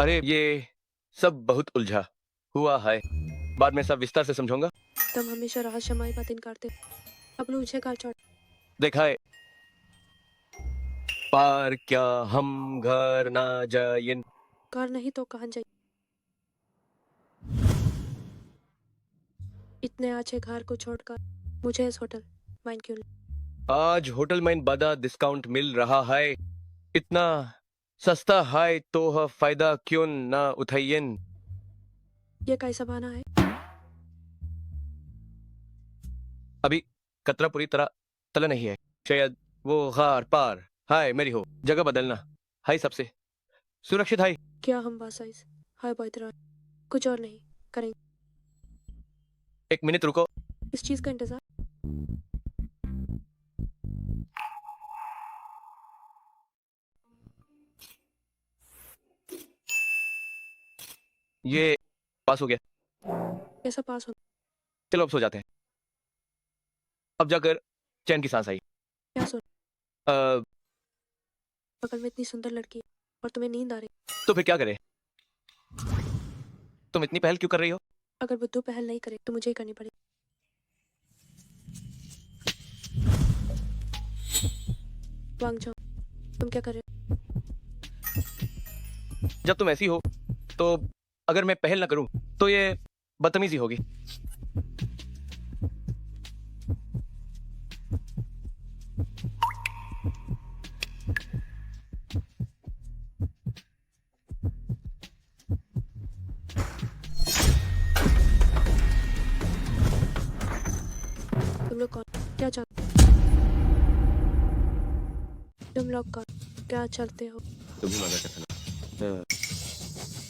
Speaker 2: अरे ये सब बहुत उलझा हुआ है। बाद में सब विस्तार से समझूंगा।
Speaker 8: तुम हमेशा रहस्यमय बातें करते। अब मुझे कार चढ़
Speaker 2: देखा है पार क्या हम घर ना जाए।
Speaker 8: कार नहीं तो कहाँ जाए? इतने अच्छे घर को छोड़कर मुझे इस होटल माइन क्यों?
Speaker 2: आज होटल में बड़ा डिस्काउंट मिल रहा है। इतना सस्ता है तो फायदा क्यों ना उठाइए?
Speaker 8: ये कैसा बहाना है?
Speaker 2: अभी कतरा पूरी तरह तला नहीं है, शायद वो गार पार हाय मेरी हो जगह बदलना हाय सबसे सुरक्षित हाय।
Speaker 8: क्या हम बासाइज हाय बॉयतरा कुछ और नहीं करेंगे।
Speaker 2: एक मिनट रुको।
Speaker 8: इस चीज का इंतजार।
Speaker 2: ये पास हो गया।
Speaker 8: कैसा पास हो?
Speaker 2: चलो अब सो जाते हैं। अब जाकर चैन की सांस आई।
Speaker 8: क्या सुन?
Speaker 2: अ,
Speaker 8: बगल में इतनी सुंदर लड़की है और तुम्हें नींद आ रही।
Speaker 2: तो फिर क्या करें? तुम इतनी पहल क्यों कर रही हो?
Speaker 8: अगर बुद्धू पहल नहीं करे तो मुझे ही करनी पड़ेगी। वांग जाओ, तुम क्या कर रहे हो?
Speaker 2: जब तुम ऐसी हो तो अगर मैं पहल ना करूं तो ये बदतमीजी होगी।
Speaker 8: तुम लोग कौन क्या चाहते? तुम लोग कौन क्या चाहते हो?
Speaker 3: तुम ही माना करता ना।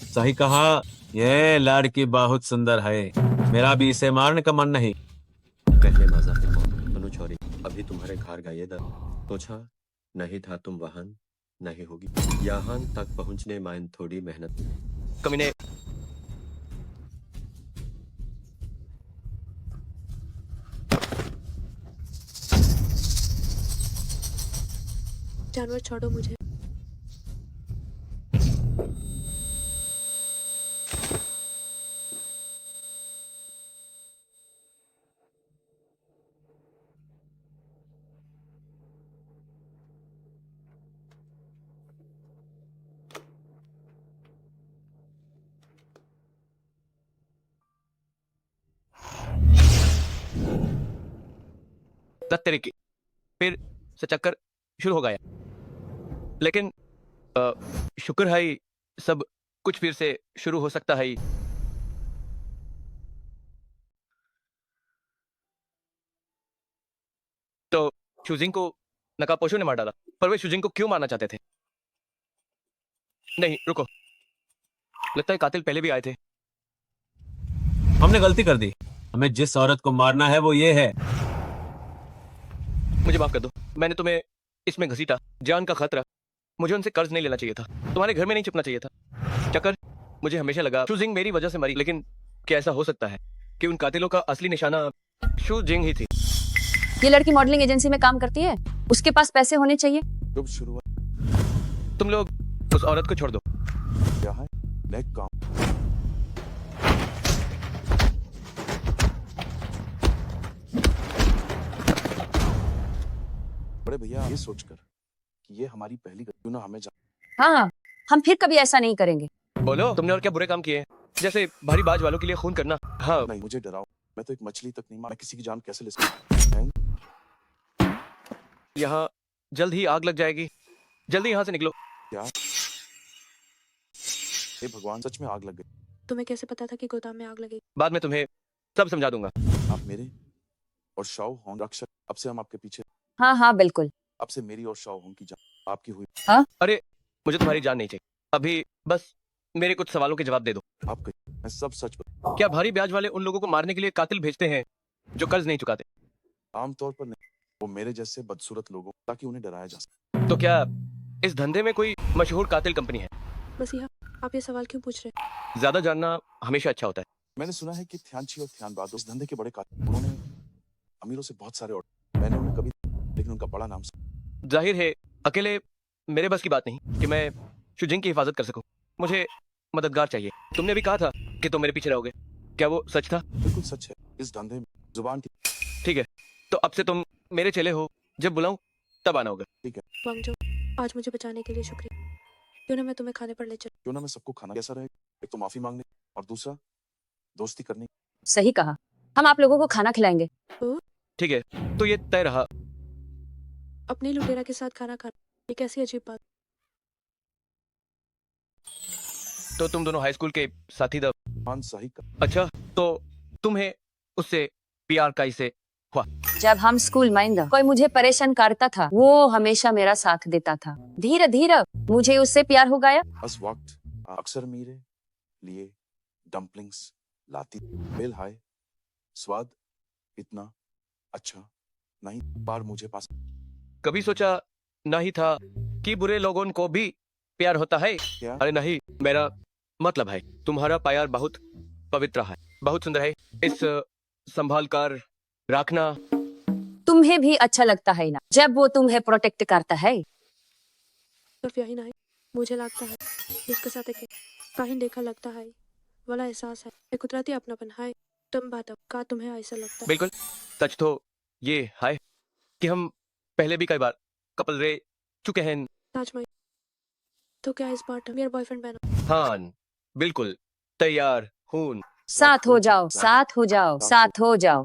Speaker 9: सही कहा, ये लड़की बहुत सुंदर है, मेरा भी इसे मारने का मन नहीं।
Speaker 3: पहले मजाक मनु छोरी, अभी तुम्हारे घर गए दा सोचा नहीं था तुम वाहन नहीं होगी। यहाँ तक पहुँचने में थोड़ी मेहनत।
Speaker 2: कमीने
Speaker 8: जानवर छोड़ो मुझे।
Speaker 2: दत्त तेरे की फिर से चक्कर शुरू हो गया, लेकिन शुक्र है सब कुछ फिर से शुरू हो सकता है। तो शुजिंग को नकापोशो ने मार डाला, पर वे शुजिंग को क्यों मारना चाहते थे? नहीं रुको, लगता है कातिल पहले भी आए थे।
Speaker 9: हमने गलती कर दी, हमें जिस औरत को मारना है वो ये है।
Speaker 2: मुझे माफ कर दो, मैंने तुम्हें इसमें घसीटा। जान का खतरा, मुझे उनसे कर्ज नहीं लेना चाहिए था, तुम्हारे घर में नहीं छुपना चाहिए था। चक्कर, मुझे हमेशा लगा शुजिंग मेरी वजह से मरी, लेकिन क्या ऐसा हो सकता है कि उन कातिलों का असली निशाना शुजिंग ही थी?
Speaker 4: ये लड़की मॉडलिंग एजेंसी में काम करती है, उसके पास पैसे होने चाहिए।
Speaker 6: शुभ शुरुआत।
Speaker 2: तुम लोग उस औरत को छोड़ दो।
Speaker 6: क्या है नेक काम। बड़े भैया ये सोचकर कि ये हमारी पहली गलती, क्यों ना हमें
Speaker 4: हाँ हाँ, हम फिर कभी ऐसा नहीं करेंगे।
Speaker 2: बोलो, तुमने और क्या बुरे काम किए हैं? जैसे भारी बाज वालों के लिए खून करना। हाँ
Speaker 6: नहीं, मुझे डराओ, मैं तो एक मछली तक नहीं मार, मैं किसी की जान कैसे ले सकता हूं?
Speaker 2: यहाँ जल्द ही आग लग जाएगी, जल्दी यहाँ से निकलो।
Speaker 6: क्या? हे भगवान, सच में आग लग गई।
Speaker 8: तुम्हें कैसे पता था कि गोदाम में आग लगेगी?
Speaker 2: बाद में तुम्हें सब समझा दूंगा।
Speaker 6: आप मेरे और शाओ होंग रक्षक, अब से हम आपके पीछे।
Speaker 4: हाँ हाँ बिल्कुल।
Speaker 6: अब से मेरी और शाओ होंग की जान आपकी हुई।
Speaker 4: हाँ?
Speaker 2: अरे मुझे तुम्हारी जान नहीं चाहिए, अभी बस मेरे कुछ सवालों के जवाब दे दो।
Speaker 6: आप कहिए, मैं सब सच बता।
Speaker 2: क्या भारी ब्याज वाले उन लोगों को मारने के लिए कातिल भेजते हैं जो कर्ज नहीं चुकाते?
Speaker 6: आमतौर पर नहीं, वो मेरे जैसे बदसूरत लोगों, ताकि उन्हें डराया जा सके।
Speaker 2: तो क्या इस धंधे में कोई मशहूर कातिल कंपनी है?
Speaker 8: मसीहा, आप ये सवाल क्यों पूछ रहे हैं?
Speaker 2: ज्यादा जानना हमेशा अच्छा होता है।
Speaker 6: मैंने सुना है कि थ्यानची और थ्यानबादो इस धंधे के बड़े कातिल। उन्होंने अमीरों से बहुत सारे ऑर्डर, मैंने उन्हें कभी, लेकिन उनका बड़ा नाम सुना।
Speaker 2: जाहिर है अकेले मेरे बस की बात नहीं कि मैं शुजिंग की हिफाजत कर सकूं, मुझे मददगार चाहिए। तुमने भी कहा था कि तुम मेरे पीछे रहोगे, क्या वो सच था?
Speaker 6: बिल्कुल सच है, इस धंधे में जुबान की।
Speaker 2: ठीक है, तो अब से तुम मेरे चेले हो, जब बुलाऊं तब आना होगा।
Speaker 6: ठीक है।
Speaker 8: वांगजो, आज मुझे बचाने के लिए शुक्रिया। क्यों ना मैं तुम्हें खाने पर ले चलूं?
Speaker 6: क्यों ना मैं सबको खाना कैसा रहे, एक तो माफी मांगने और दूसरा दोस्ती करने।
Speaker 4: सही कहा, हम आप लोगों को खाना खिलाएंगे।
Speaker 2: ठीक है, तो ये तय रहा।
Speaker 8: अपने लुटेरा के साथ खाना खाना, ये कैसी अजीब बात।
Speaker 2: तो तुम दोनों हाई स्कूल के साथी द
Speaker 6: मान सही का।
Speaker 2: अच्छा, तो तुम्हें उससे प्यार कैसे हुआ।
Speaker 4: जब हम स्कूल में था, कोई मुझे परेशान करता था, वो हमेशा मेरा साथ देता था। धीरे धीरे मुझे उससे प्यार हो गया।
Speaker 6: उस वक्त अक्सर मेरे लिए डम्पलिंग्स लाती। वेल हाय, स्वाद इतना अच्छा नहीं, बार मुझे पास।
Speaker 2: कभी सोचा नहीं था कि बुरे लोगों को भी प्यार होता है।
Speaker 6: क्या?
Speaker 2: अरे नहीं, मेरा मतलब है तुम्हारा प्यार बहुत पवित्र है, बहुत सुंदर है। इस संभाल कर रखना।
Speaker 4: तुम्हें भी अच्छा लगता है ना जब वो तुम्हें प्रोटेक्ट करता है।
Speaker 8: सिर्फ यही नहीं, मुझे लगता है उसके साथ एक कहीं देखा लगता है वाला एहसास है, एक कुदरती अपनापन है। तुम बताओ, का तुम्हें ऐसा लगता है?
Speaker 2: बिल्कुल सच तो ये है कि हम पहले भी कई बार कपल रह चुके हैं।
Speaker 8: सच में? तो क्या इस बार मेरा बॉयफ्रेंड बनो?
Speaker 2: हाँ बिल्कुल तैयार हूँ।
Speaker 4: साथ हो जाओ, साथ हो जाओ, साथ हो जाओ।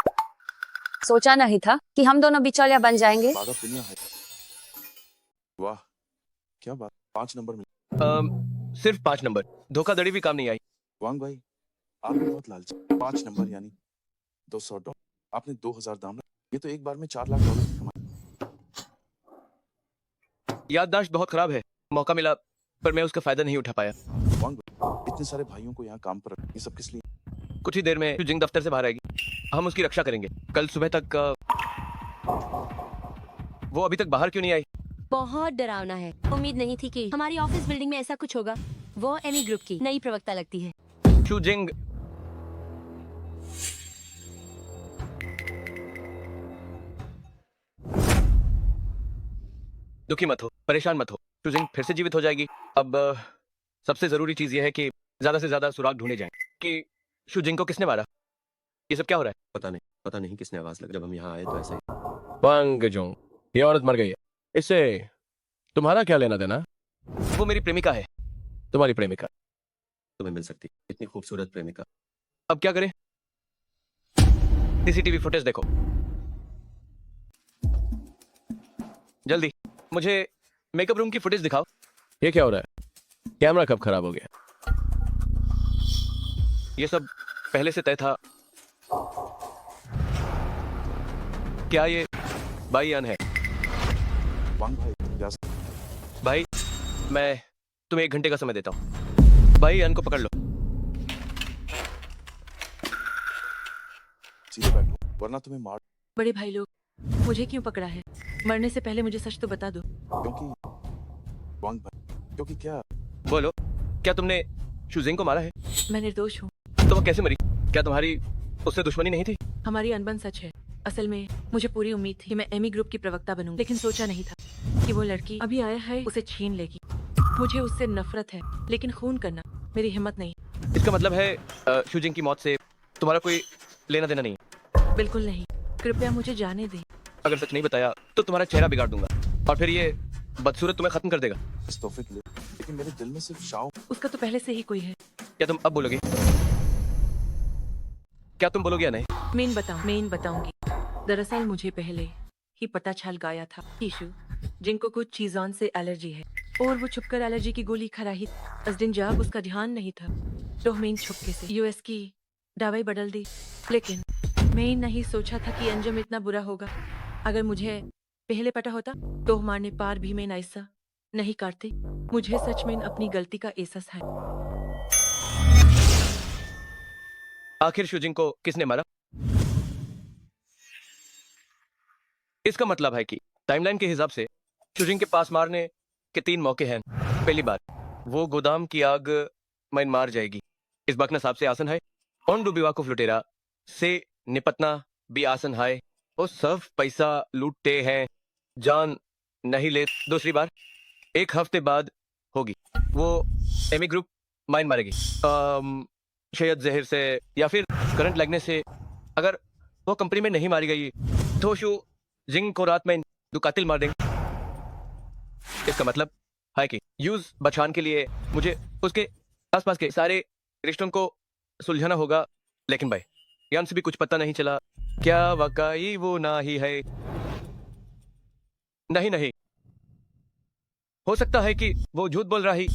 Speaker 4: सोचा नहीं था कि हम दोनों बिचौलिया बन जाएंगे।
Speaker 6: बाधा पुण्य है। वाह, क्या बात। 5 नंबर मिले।
Speaker 2: सिर्फ 5 नंबर, धोखाधड़ी भी काम नहीं आई।
Speaker 6: वांग भाई, आप भी बहुत लालची। 5 नंबर यानी $200। आपने 2000 दाम रखा। ये तो एक बार में $4 लाख की कमाई।
Speaker 2: याददाश्त बहुत खराब है। मौका मिला पर मैं उसका फायदा नहीं उठा पाया।
Speaker 6: वांग भाई, इतने सारे भाइयों को यहाँ काम पर रख, ये सब किस लिए?
Speaker 2: कुछ ही देर में जिंग दफ्तर से बाहर आएगी, हम उसकी रक्षा करेंगे। कल सुबह तक वो अभी तक बाहर क्यों नहीं आई?
Speaker 13: बहुत डरावना है। उम्मीद नहीं थी कि हमारी ऑफिस बिल्डिंग में ऐसा कुछ होगा। वो एमी ग्रुप की नई प्रवक्ता लगती है।
Speaker 2: शू जिंग दुखी मत हो, परेशान मत हो। शू जिंग फिर से जीवित हो जाएगी। अब सबसे जरूरी चीज ये है कि ज्यादा से ज्यादा सुराग ढूंढे जाएं कि शू जिंग को किसने मारा। ये सब क्या हो रहा है?
Speaker 3: पता नहीं किसने आवाज लगा। जब हम यहाँ आए तो ऐसे ही।
Speaker 2: वांग जोंग, ये औरत मर गई है, इससे तुम्हारा क्या लेना देना? वो मेरी प्रेमिका है। तुम्हारी प्रेमिका
Speaker 3: तुम्हें मिल सकती इतनी खूबसूरत प्रेमिका।
Speaker 2: अब क्या करें? सीसीटीवी फुटेज देखो जल्दी। मुझे मेकअप रूम की फुटेज दिखाओ। ये क्या हो रहा है? कैमरा कब खराब हो गया? ये सब पहले से तय था। क्या ये भाई अन है?
Speaker 6: वांग भाई, क्या?
Speaker 2: भाई मैं तुम्हें 1 घंटे का समय देता हूँ। भाई अन को पकड़ लो।
Speaker 6: सीधे बैठो वरना तुम्हें मार।
Speaker 11: बड़े भाई लोग, मुझे क्यों पकड़ा है? मरने से पहले मुझे सच तो बता दो।
Speaker 6: क्योंकि वांग भाई, क्योंकि क्या?
Speaker 2: बोलो, क्या तुमने शू जिंग को मारा है?
Speaker 11: मैं निर्दोष हूँ।
Speaker 2: तो वो कैसे मरी? क्या तुम्हारी उससे दुश्मनी नहीं थी?
Speaker 11: हमारी अनबन सच है। असल में मुझे पूरी उम्मीद थी कि मैं एमी ग्रुप की प्रवक्ता बनूं, लेकिन सोचा नहीं था कि वो लड़की अभी आया है उसे छीन लेगी। मुझे उससे नफरत है, लेकिन खून करना मेरी हिम्मत नहीं।
Speaker 2: इसका मतलब है शू जिंग की मौत से तुम्हारा कोई लेना देना नहीं?
Speaker 11: बिल्कुल नहीं। कृपया मुझे जाने दें।
Speaker 2: अगर सच नहीं बताया तो तुम्हारा चेहरा बिगाड़ दूंगा और फिर ये बदसूरत तुम्हें खत्म कर देगा।
Speaker 6: इस तोहफे के लिए, लेकिन मेरे दिल में सिर्फ शाओ।
Speaker 11: उसका तो पहले से ही कोई है।
Speaker 2: क्या तुम अब बोलोगे? क्या तुम बोलोगे या नहीं?
Speaker 11: मैं बताऊंगी। दरअसल मुझे पहले ही पता चल गया था कि शू जिंग को कुछ चीजों से एलर्जी है और वो छुपकर एलर्जी की गोली खा रही थी। उस दिन जब उसका ध्यान नहीं था तो मैंने छुपके से यूएस की दवाई बदल दी, लेकिन मैं नहीं सोचा था कि अंजाम इतना बुरा होगा। अगर मुझे पहले पता होता तो मारने पार भी मैं ऐसा नहीं करते। मुझे सच में अपनी गलती का एहसास है।
Speaker 2: आखिर शू जिंग को किसने मारा? इसका मतलब है कि टाइमलाइन के हिसाब से शू जिंग के पास मारने के 3 मौके हैं। पहली बार वो गोदाम की आग में मार जाएगी, इस बकना साहब से आसन है। ऑन डूबी वाकुफ लुटेरा से निपटना भी आसन है। वो सब पैसा लूटते हैं, जान नहीं ले। दूसरी बार 1 हफ्ते बाद होगी, वो एमी ग्रुप माइन मारेगी, शायद जहर से या फिर करंट लगने से। अगर वो कंपनी में नहीं मारी गई तो शू जिंग को रात में 2 कातिल मार देंगे। इसका मतलब है कि यूज बचान के लिए मुझे उसके आसपास के सारे रिश्तों को सुलझाना होगा। लेकिन भाई यान से भी कुछ पता नहीं चला। क्या वाकई वो ना ही है? नहीं, हो सकता है कि वो झूठ बोल रही।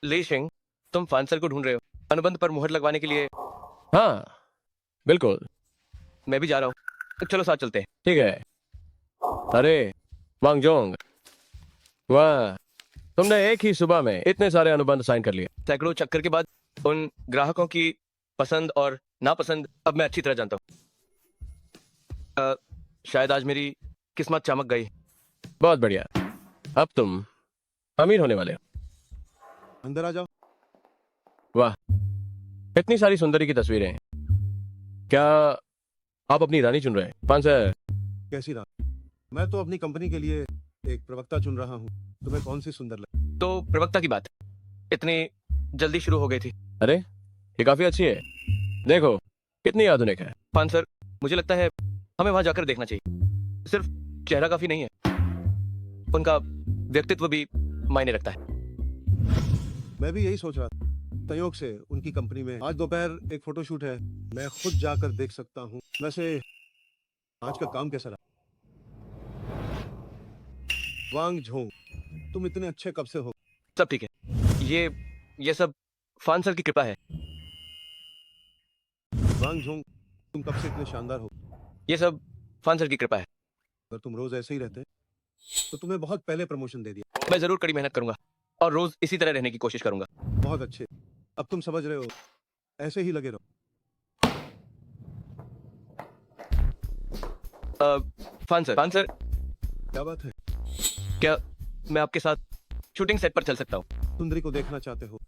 Speaker 2: ली शिंग, तुम फांसर को ढूंढ रहे हो अनुबंध पर मुहर लगवाने के लिए। हाँ, बिल्कुल, मैं भी जा रहा हूँ, चलो साथ चलते हैं। ठीक है। अरे वांगजोंग, वाह, तुमने एक ही सुबह में इतने सारे अनुबंध साइन कर लिए। सैकड़ों चक्कर के बाद उन ग्राहकों की पसंद और नापसंद अब मैं अच्छी तरह जानता हूँ। शायद आज मेरी किस्मत चमक गई। बहुत बढ़िया, अब तुम अमीर होने वाले हो।
Speaker 1: अंदर आ जाओ।
Speaker 2: वाह, इतनी सारी सुंदरी की तस्वीरें। क्या आप अपनी रानी चुन रहे हैं? पान सर,
Speaker 1: कैसी रात? मैं तो अपनी कंपनी के लिए एक प्रवक्ता चुन रहा हूँ। तुम्हें कौन सी सुंदर लगी?
Speaker 2: तो प्रवक्ता की बात इतनी जल्दी शुरू हो गई थी। अरे ये काफी अच्छी है, देखो कितनी आधुनिक है। पान सर, मुझे लगता है हमें वहां जाकर देखना चाहिए। सिर्फ चेहरा काफी नहीं है, उनका व्यक्तित्व भी मायने रखता है।
Speaker 1: मैं भी यही सोच रहा था। संयोग से उनकी कंपनी में आज दोपहर एक फोटोशूट है, मैं खुद जाकर देख सकता हूँ। वैसे आज का काम कैसा रहा? वांग झोंग, तुम इतने अच्छे कब से हो?
Speaker 2: सब ठीक है, ये सब फान सर की कृपा है।
Speaker 1: वांग झोंग, तुम कब से इतने शानदार हो?
Speaker 2: ये सब फान सर की कृपा है।
Speaker 1: अगर तुम रोज ऐसे ही रहते तो तुम्हें बहुत पहले प्रमोशन दे दिया।
Speaker 2: मैं जरूर कड़ी मेहनत करूंगा और रोज इसी तरह रहने की कोशिश करूंगा।
Speaker 1: बहुत अच्छे, अब तुम समझ रहे हो, ऐसे ही लगे रहो।
Speaker 2: फान सर,
Speaker 1: क्या बात है?
Speaker 2: क्या मैं आपके साथ शूटिंग सेट पर चल सकता हूँ?
Speaker 1: सुंदरी को देखना चाहते हो?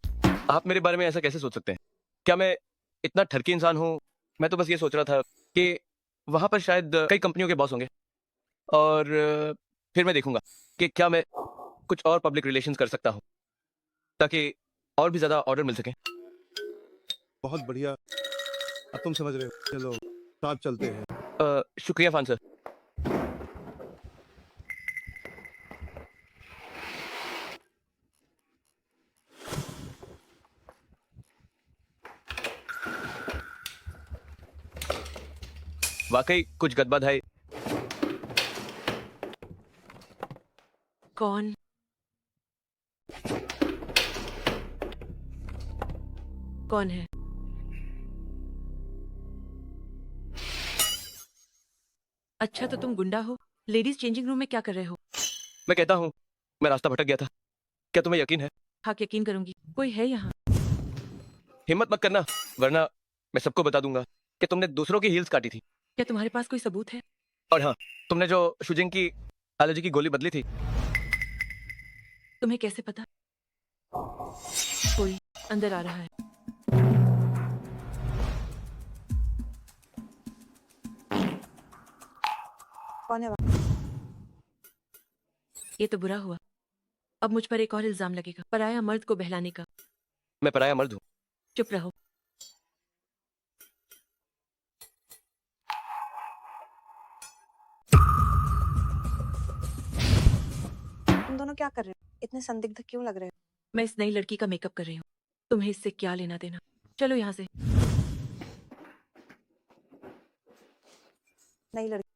Speaker 2: आप मेरे बारे में ऐसा कैसे सोच सकते हैं? क्या मैं इतना ठरकी इंसान हूँ? मैं तो बस ये सोच रहा था कि वहां पर शायद कई कंपनियों के बॉस होंगे और फिर मैं देखूंगा कि क्या मैं कुछ और पब्लिक रिलेशंस कर सकता हूँ ताकि और भी ज्यादा ऑर्डर मिल सके।
Speaker 1: बहुत बढ़िया, अब तुम समझ रहे हो। चलो साथ चलते हैं।
Speaker 2: शुक्रिया फान सर। वाकई कुछ गदबद है।
Speaker 11: कौन? कौन है? अच्छा तो तुम गुंडा हो? लेडीज चेंजिंग रूम में क्या कर रहे हो?
Speaker 2: मैं कहता हूँ मैं रास्ता भटक गया था, क्या तुम्हें यकीन है?
Speaker 11: हाँ यकीन करूंगी। कोई है यहाँ?
Speaker 2: हिम्मत मत करना, वरना मैं सबको बता दूंगा कि तुमने दूसरों की हील्स काटी थी।
Speaker 11: क्या तुम्हारे पास कोई सबूत है?
Speaker 2: और हाँ, तुमने जो शुजिंग की एलर्जी की गोली बदली थी।
Speaker 11: तुम्हें कैसे पता? कोई अंदर आ रहा है।
Speaker 5: कौन है?
Speaker 11: ये तो बुरा हुआ, अब मुझ पर एक और इल्जाम लगेगा, पराया मर्द को बहलाने का।
Speaker 2: मैं पराया मर्द हूँ?
Speaker 11: चुप रहो।
Speaker 5: तुम दोनों क्या कर रहे हो? इतने संदिग्ध क्यों लग रहे हो?
Speaker 11: मैं इस नई लड़की का मेकअप कर रही हूँ, तुम्हें इससे क्या लेना देना? चलो यहाँ से।
Speaker 5: नई लड़की?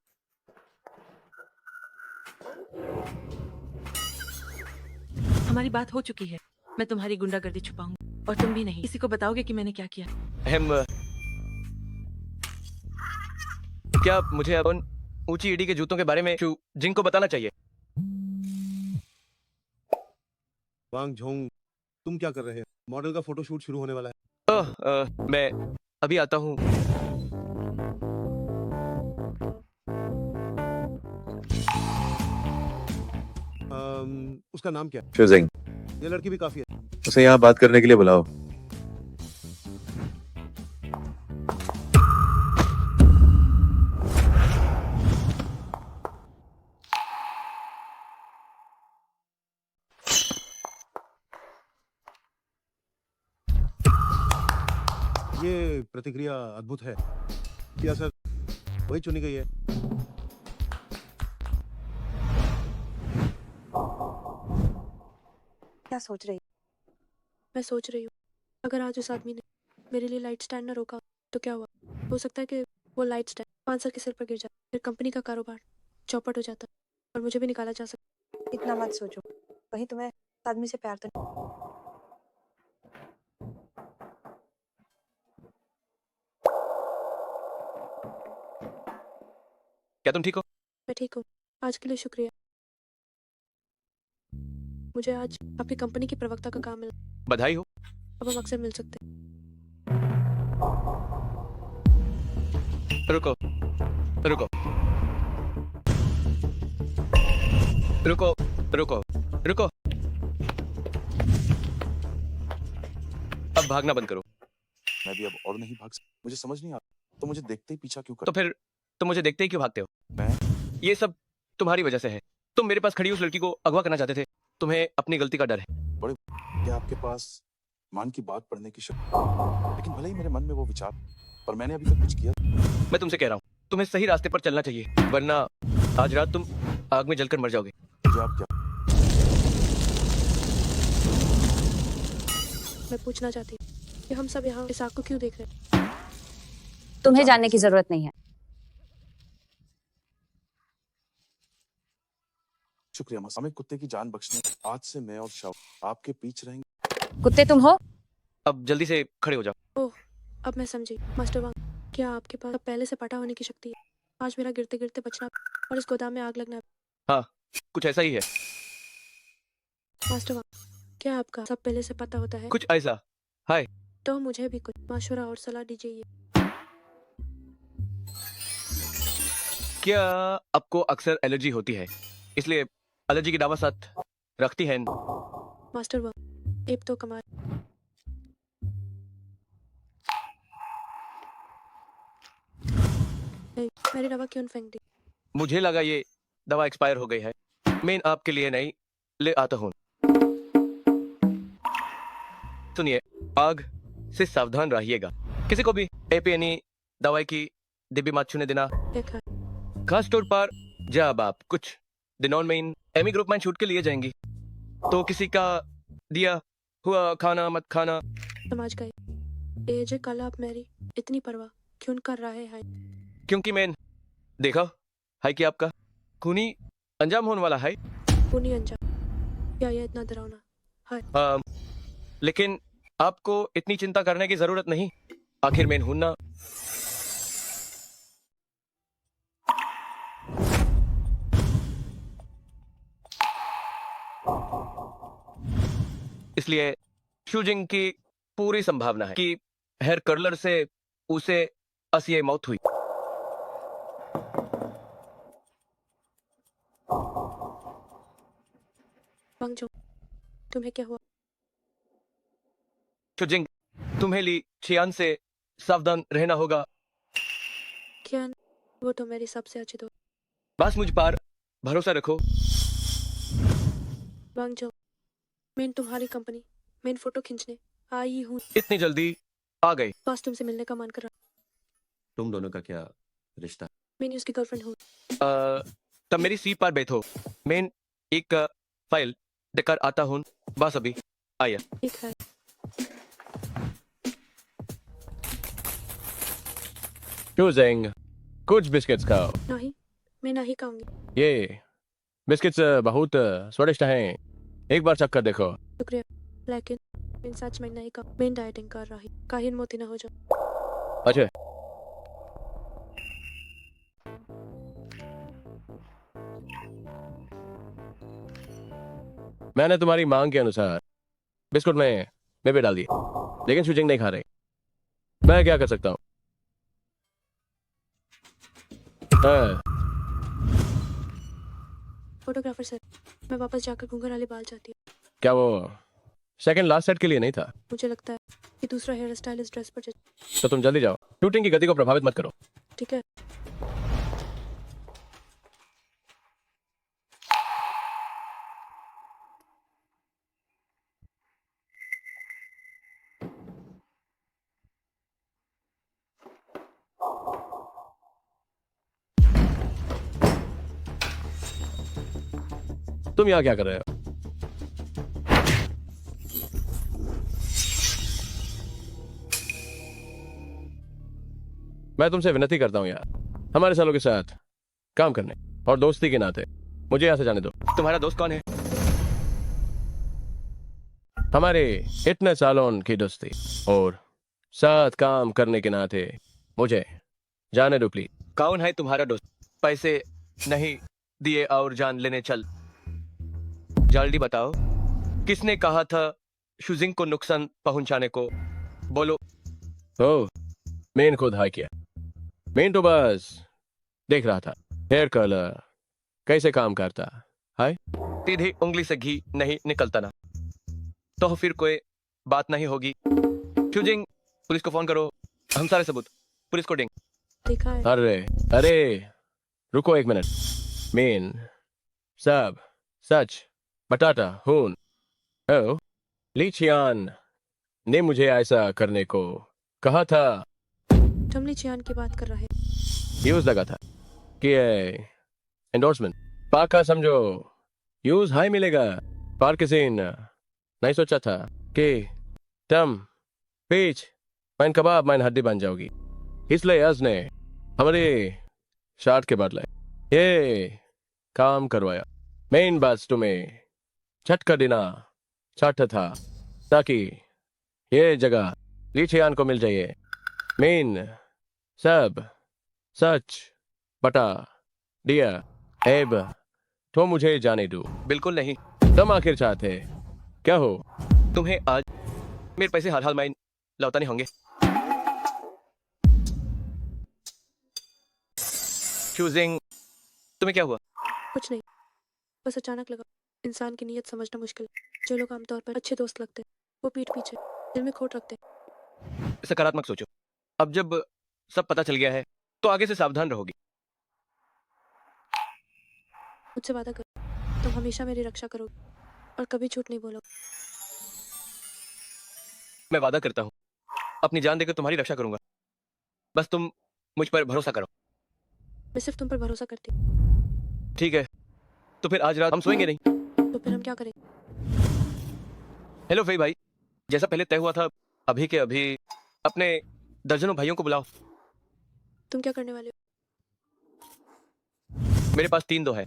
Speaker 11: हमारी बात हो चुकी है, मैं तुम्हारी गुंडागर्दी छुपाऊंगी और तुम भी नहीं किसी को बताओगे कि मैंने क्या किया।
Speaker 2: क्या मुझे उन ऊंची ईडी के जूतों के बारे में जिंग को बताना चाहिए?
Speaker 1: वांग झोंग, तुम क्या कर रहे हो? मॉडल का फोटोशूट शुरू होने वाला है।
Speaker 2: मैं अभी आता हूँ।
Speaker 1: उसका नाम क्या?
Speaker 10: शुजिंग,
Speaker 1: ये लड़की भी काफी है।
Speaker 10: उसे यहाँ बात करने के लिए बुलाओ।
Speaker 1: ये प्रतिक्रिया अद्भुत है। क्या सर वही चुनी गई है?
Speaker 5: क्या सोच रही?
Speaker 8: मैं सोच रही हूँ, अगर आज उस आदमी ने मेरे लिए लाइट स्टैंड न रोका तो क्या हुआ? हो सकता है कि वो लाइट स्टैंड पांच के सिर पर गिर जाए, फिर कंपनी का कारोबार चौपट हो जाता और मुझे भी निकाला जा सकता।
Speaker 5: इतना मत सोचो, कहीं तुम्हें इस आदमी से प्यार तो नहीं?
Speaker 2: क्या तुम ठीक हो?
Speaker 8: मैं ठीक हूँ। आज के लिए शुक्रिया। मुझे आज आपकी कंपनी की प्रवक्ता का काम मिला।
Speaker 2: बधाई हो।
Speaker 8: अब हम अक्सर मिल सकते हैं।
Speaker 2: रुको रुको रुको रुको रुको, अब भागना बंद करो।
Speaker 6: मैं भी अब और नहीं भाग सकता। मुझे समझ नहीं आता, तो मुझे देखते ही पीछा क्यों
Speaker 2: तो फिर तुम मुझे देखते ही क्यों भागते हो?
Speaker 6: मैं
Speaker 2: ये सब तुम्हारी वजह से है। तुम मेरे पास खड़ी उस लड़की को अगवा करना चाहते थे। तुम्हें अपनी गलती का डर है।
Speaker 6: क्या आपके पास मान की बात पढ़ने की शक्ति, लेकिन भले ही मेरे मन में वो विचार, पर मैंने अभी तक कुछ किया।
Speaker 2: मैं तुमसे कह रहा हूँ, तुम्हें सही रास्ते पर चलना चाहिए, वरना आज रात तुम आग में जलकर मर जाओगे।
Speaker 6: मुझे आप क्या
Speaker 8: मैं पूछना चाहती हूँ कि हम सब यहाँ इस आग को क्यों देख रहे हैं?
Speaker 4: तुम्हें जानने की जरूरत नहीं है।
Speaker 6: शुक्रिया माँ, हमें कुत्ते की जान बख्शने। आज से मैं और शाव आपके पीछे रहेंगे।
Speaker 4: कुत्ते तुम हो?
Speaker 2: अब जल्दी से खड़े हो जाओ।
Speaker 8: ओह, अब मैं समझी। मास्टर वांग, क्या आपके पास अब पहले से पटा होने की शक्ति है? आज मेरा गिरते गिरते बचना और इस गोदाम में आग लगना।
Speaker 2: हाँ, कुछ ऐसा ही है।
Speaker 8: मास्टर वांग, क्या आपका सब पहले से पता होता है?
Speaker 2: कुछ ऐसा। हाय।
Speaker 8: तो मुझे भी कुछ मशवरा और सलाह दीजिए।
Speaker 2: क्या आपको अक्सर एलर्जी होती है, इसलिए एलर्जी की दवा साथ रखती है?
Speaker 8: मास्टर वांग, एक तो कमाल। मेरी दवा क्यों फेंक दी?
Speaker 2: मुझे लगा ये दवा एक्सपायर हो गई है। मैं आपके लिए नहीं ले आता हूँ। सुनिए, आग से सावधान रहिएगा। किसी को भी एपीएनई दवाई की डिब्बी मत छूने देना।
Speaker 8: देखा।
Speaker 2: खास तौर पर जब आप कुछ दिनों में इन एमी ग्रुप में शूट के लिए जाएंगी, तो किसी का दिया हुआ खाना मत खाना।
Speaker 8: समझ गए। ये जे कल आप मेरी इतनी परवाह क्यों कर रहे हैं?
Speaker 2: क्योंकि मैं देखा है कि आपका खूनी अंजाम होने वाला है।
Speaker 8: खूनी अंजाम? क्या ये इतना डरावना है?
Speaker 2: लेकिन आपको इतनी चिंता करने की जरूरत नहीं। आखिर मैं हूं ना। इसलिए शूजिंग की पूरी संभावना है कि हेयर कर्लर से उसे असीय मौत हुई।
Speaker 8: वांगजो, तुम्हें क्या हुआ?
Speaker 2: शूजिंग, तुम्हें ली छियान से सावधान रहना होगा।
Speaker 8: क्या? वो तो मेरी सबसे अच्छी दोस्त।
Speaker 2: बस मुझ पर भरोसा रखो।
Speaker 8: वांगजो, मैं तुम्हारी कंपनी में फोटो खींचने आई हूँ।
Speaker 2: इतनी जल्दी आ गई?
Speaker 8: बस तुमसे मिलने का मन कर रहा।
Speaker 3: तुम दोनों का क्या रिश्ता?
Speaker 8: मैं उसकी गर्लफ्रेंड हूँ।
Speaker 2: तब मेरी सीट पर बैठो, मैं एक फाइल देकर आता हूँ। बस अभी आया।
Speaker 8: ठीक है।
Speaker 2: शूजिंग, कुछ बिस्किट्स खाओ।
Speaker 8: नहीं, मैं नहीं खाऊंगी।
Speaker 2: ये बिस्किट्स बहुत स्वादिष्ट हैं, एक बार चख कर देखो।
Speaker 8: शुक्रिया, लेकिन मैं सच में नहीं खाऊं। मैं डाइटिंग कर रही। काहिन मोती ना हो जाओ।
Speaker 2: अच्छा, मैंने तुम्हारी मांग के अनुसार बिस्कुट में मेवे डाल दिए, लेकिन शूजिंग नहीं खा रहे। मैं क्या कर सकता हूँ?
Speaker 8: फोटोग्राफर सर, मैं वापस जाकर घूंघर वाले बाल चाहती हूँ।
Speaker 2: क्या वो सेकंड लास्ट सेट के लिए नहीं था?
Speaker 8: मुझे लगता है कि दूसरा हेयर स्टाइल इस ड्रेस पर
Speaker 2: तो तुम जल्दी जाओ, शूटिंग की गति को प्रभावित मत करो।
Speaker 8: ठीक है।
Speaker 2: तुम यहाँ क्या कर रहे हो? मैं तुमसे विनती करता हूँ यार, हमारे सालों के साथ काम करने और दोस्ती के नाते मुझे यहाँ से जाने दो। तुम्हारा दोस्त कौन है? हमारे इतने सालों की दोस्ती और साथ काम करने के नाते मुझे जाने दो प्लीज। कौन है तुम्हारा दोस्त? पैसे नहीं दिए और जान लेने चल। जल्दी बताओ, किसने कहा था शुजिंग को नुकसान पहुंचाने को? बोलो।
Speaker 14: ओ, मेन खुद हाई किया। मेन तो बस देख रहा था हेयर कलर कैसे काम करता। हाय,
Speaker 2: सीधी उंगली से घी नहीं निकलता ना, तो फिर कोई बात नहीं होगी। शुजिंग, पुलिस को फोन करो, हम सारे सबूत पुलिस को देंगे।
Speaker 8: देखा है
Speaker 14: अरे अरे रुको एक मिनट। मेन सब सच बताता हूँ। ओ, ली चियान ने मुझे ऐसा करने को कहा था।
Speaker 8: टमली चियान की बात कर रहा है।
Speaker 14: यूज लगा था कि एंडोर्समेंट पाका समझो यूज हाई मिलेगा। पर किसी ने नहीं सोचा था कि तुम पीच मैन कबाब मैन हड्डी बन जाओगी। इसलिए अज ने हमारे शार्ट के बदले ये काम करवाया। मेन बस तुम्हें झटका देना चाहता था ताकि ये जगह लीचियान को मिल जाए। मेन सब सच बता दिया। एब तो मुझे जाने दो।
Speaker 2: बिल्कुल नहीं।
Speaker 14: तुम आखिर चाहते क्या हो?
Speaker 2: तुम्हें आज मेरे पैसे हाल हाल में लौटाने होंगे। शुजिंग, तुम्हें क्या हुआ?
Speaker 8: कुछ नहीं, बस अचानक लगा। इंसान की नीयत समझना मुश्किल है। जो लोग आमतौर पर अच्छे दोस्त लगते हैं वो पीठ पीछे दिल में खोट रखते हैं।
Speaker 2: सकारात्मक सोचो। अब जब सब पता चल गया है तो आगे से सावधान रहोगी।
Speaker 8: मुझसे वादा करो, तुम हमेशा मेरी रक्षा करोगे और कभी झूठ नहीं बोलोगे।
Speaker 2: मैं वादा करता हूँ अपनी जान देकर तुम्हारी रक्षा करूंगा। बस तुम मुझ पर भरोसा करो।
Speaker 8: मैं सिर्फ तुम पर भरोसा करती हूँ।
Speaker 2: ठीक है, तो फिर आज रात हम सोएंगे नहीं।
Speaker 8: तो फिर हम क्या करें?
Speaker 2: हेलो फई भाई, जैसा पहले तय हुआ था, अभी के अभी अपने दर्जनों भाइयों को बुलाओ।
Speaker 8: तुम क्या करने वाले हो?
Speaker 2: मेरे पास 3-2 है।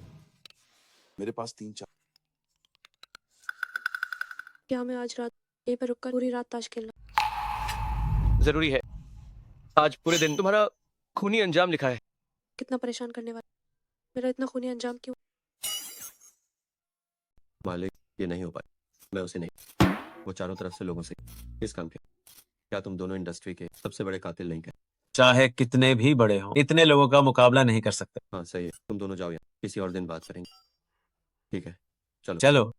Speaker 6: मेरे पास 3-4।
Speaker 8: क्या हमें आज रात यहीं पर रुककर पूरी रात ताश खेलना?
Speaker 2: जरूरी है। आज पूरे दिन तुम्हारा खूनी अंजाम लिखा है।
Speaker 8: कितना परेशान करने वाला। मेरा इतना खूनी अंजाम क्यों?
Speaker 3: मालिक, ये नहीं हो पाया। मैं उसे नहीं, वो चारों तरफ से लोगों से इस काम के। क्या तुम दोनों इंडस्ट्री के सबसे बड़े कातिल नहीं?
Speaker 9: चाहे कितने भी बड़े हों, इतने लोगों का मुकाबला नहीं कर सकते।
Speaker 3: हाँ सही है, तुम दोनों जाओ, यहाँ किसी और दिन बात करेंगे। ठीक है, चलो
Speaker 9: चलो।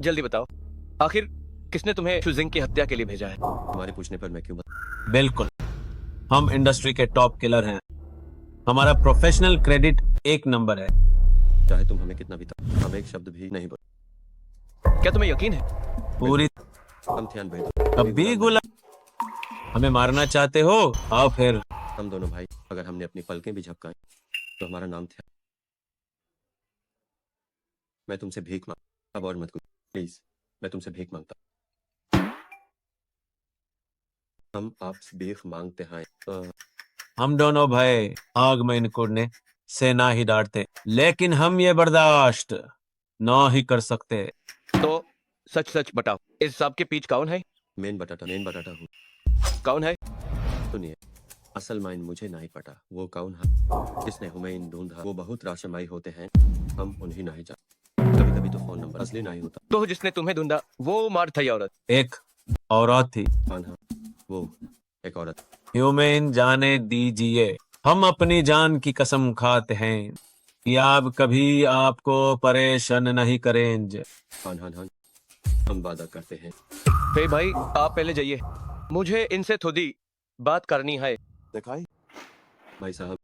Speaker 2: जल्दी बताओ, आखिर किसने तुम्हें शुजिंग की हत्या के लिए भेजा है?
Speaker 3: तुम्हारे पूछने पर मैं क्यों
Speaker 9: बिल्कुल, हम इंडस्ट्री के टॉप किलर हैं। हमारा प्रोफेशनल क्रेडिट 1 नंबर है।
Speaker 3: चाहे तुम हमें कितना भी हम एक शब्द भी नहीं बोले।
Speaker 2: क्या तुम्हें यकीन है?
Speaker 9: पूरी
Speaker 3: हम ध्यान भेजो।
Speaker 9: अभी गुलाम हमें मारना चाहते हो? आओ फिर।
Speaker 3: हम दोनों भाई, अगर हमने अपनी पलकें भी झपकाई तो हमारा नाम था। मैं तुमसे भीख मांग, अब और मत कुछ प्लीज। मैं तुमसे भीख मांगता। हम आपसे भीख मांगते हैं।
Speaker 9: हम दोनों भाई आग में निकुड़ने से ना ही डांटते, लेकिन हम ये बर्दाश्त ना ही कर सकते।
Speaker 2: तो सच सच बताओ, इस सब के पीछ कौन है?
Speaker 3: मेन बटाटा हूँ।
Speaker 2: कौन है?
Speaker 3: सुनिए, असल माइन मुझे नहीं पता वो कौन है। जिसने हुमैन ढूंढा वो बहुत राशमाई होते हैं, हम उन्हें नहीं जानते। कभी कभी तो फोन नंबर असली नहीं होता।
Speaker 2: तो जिसने तुम्हें ढूंढा वो मार थी औरत?
Speaker 9: एक औरत थी।
Speaker 3: हाँ, वो एक औरत।
Speaker 9: ह्यूमन जाने दीजिए, हम अपनी जान की कसम खाते हैं कि आप कभी आपको परेशान नहीं करेंगे।
Speaker 3: हाँ, हम वादा करते हैं।
Speaker 2: फे भाई, आप पहले जाइए, मुझे इनसे थोड़ी बात करनी है।
Speaker 6: दिखाई
Speaker 3: भाई साहब,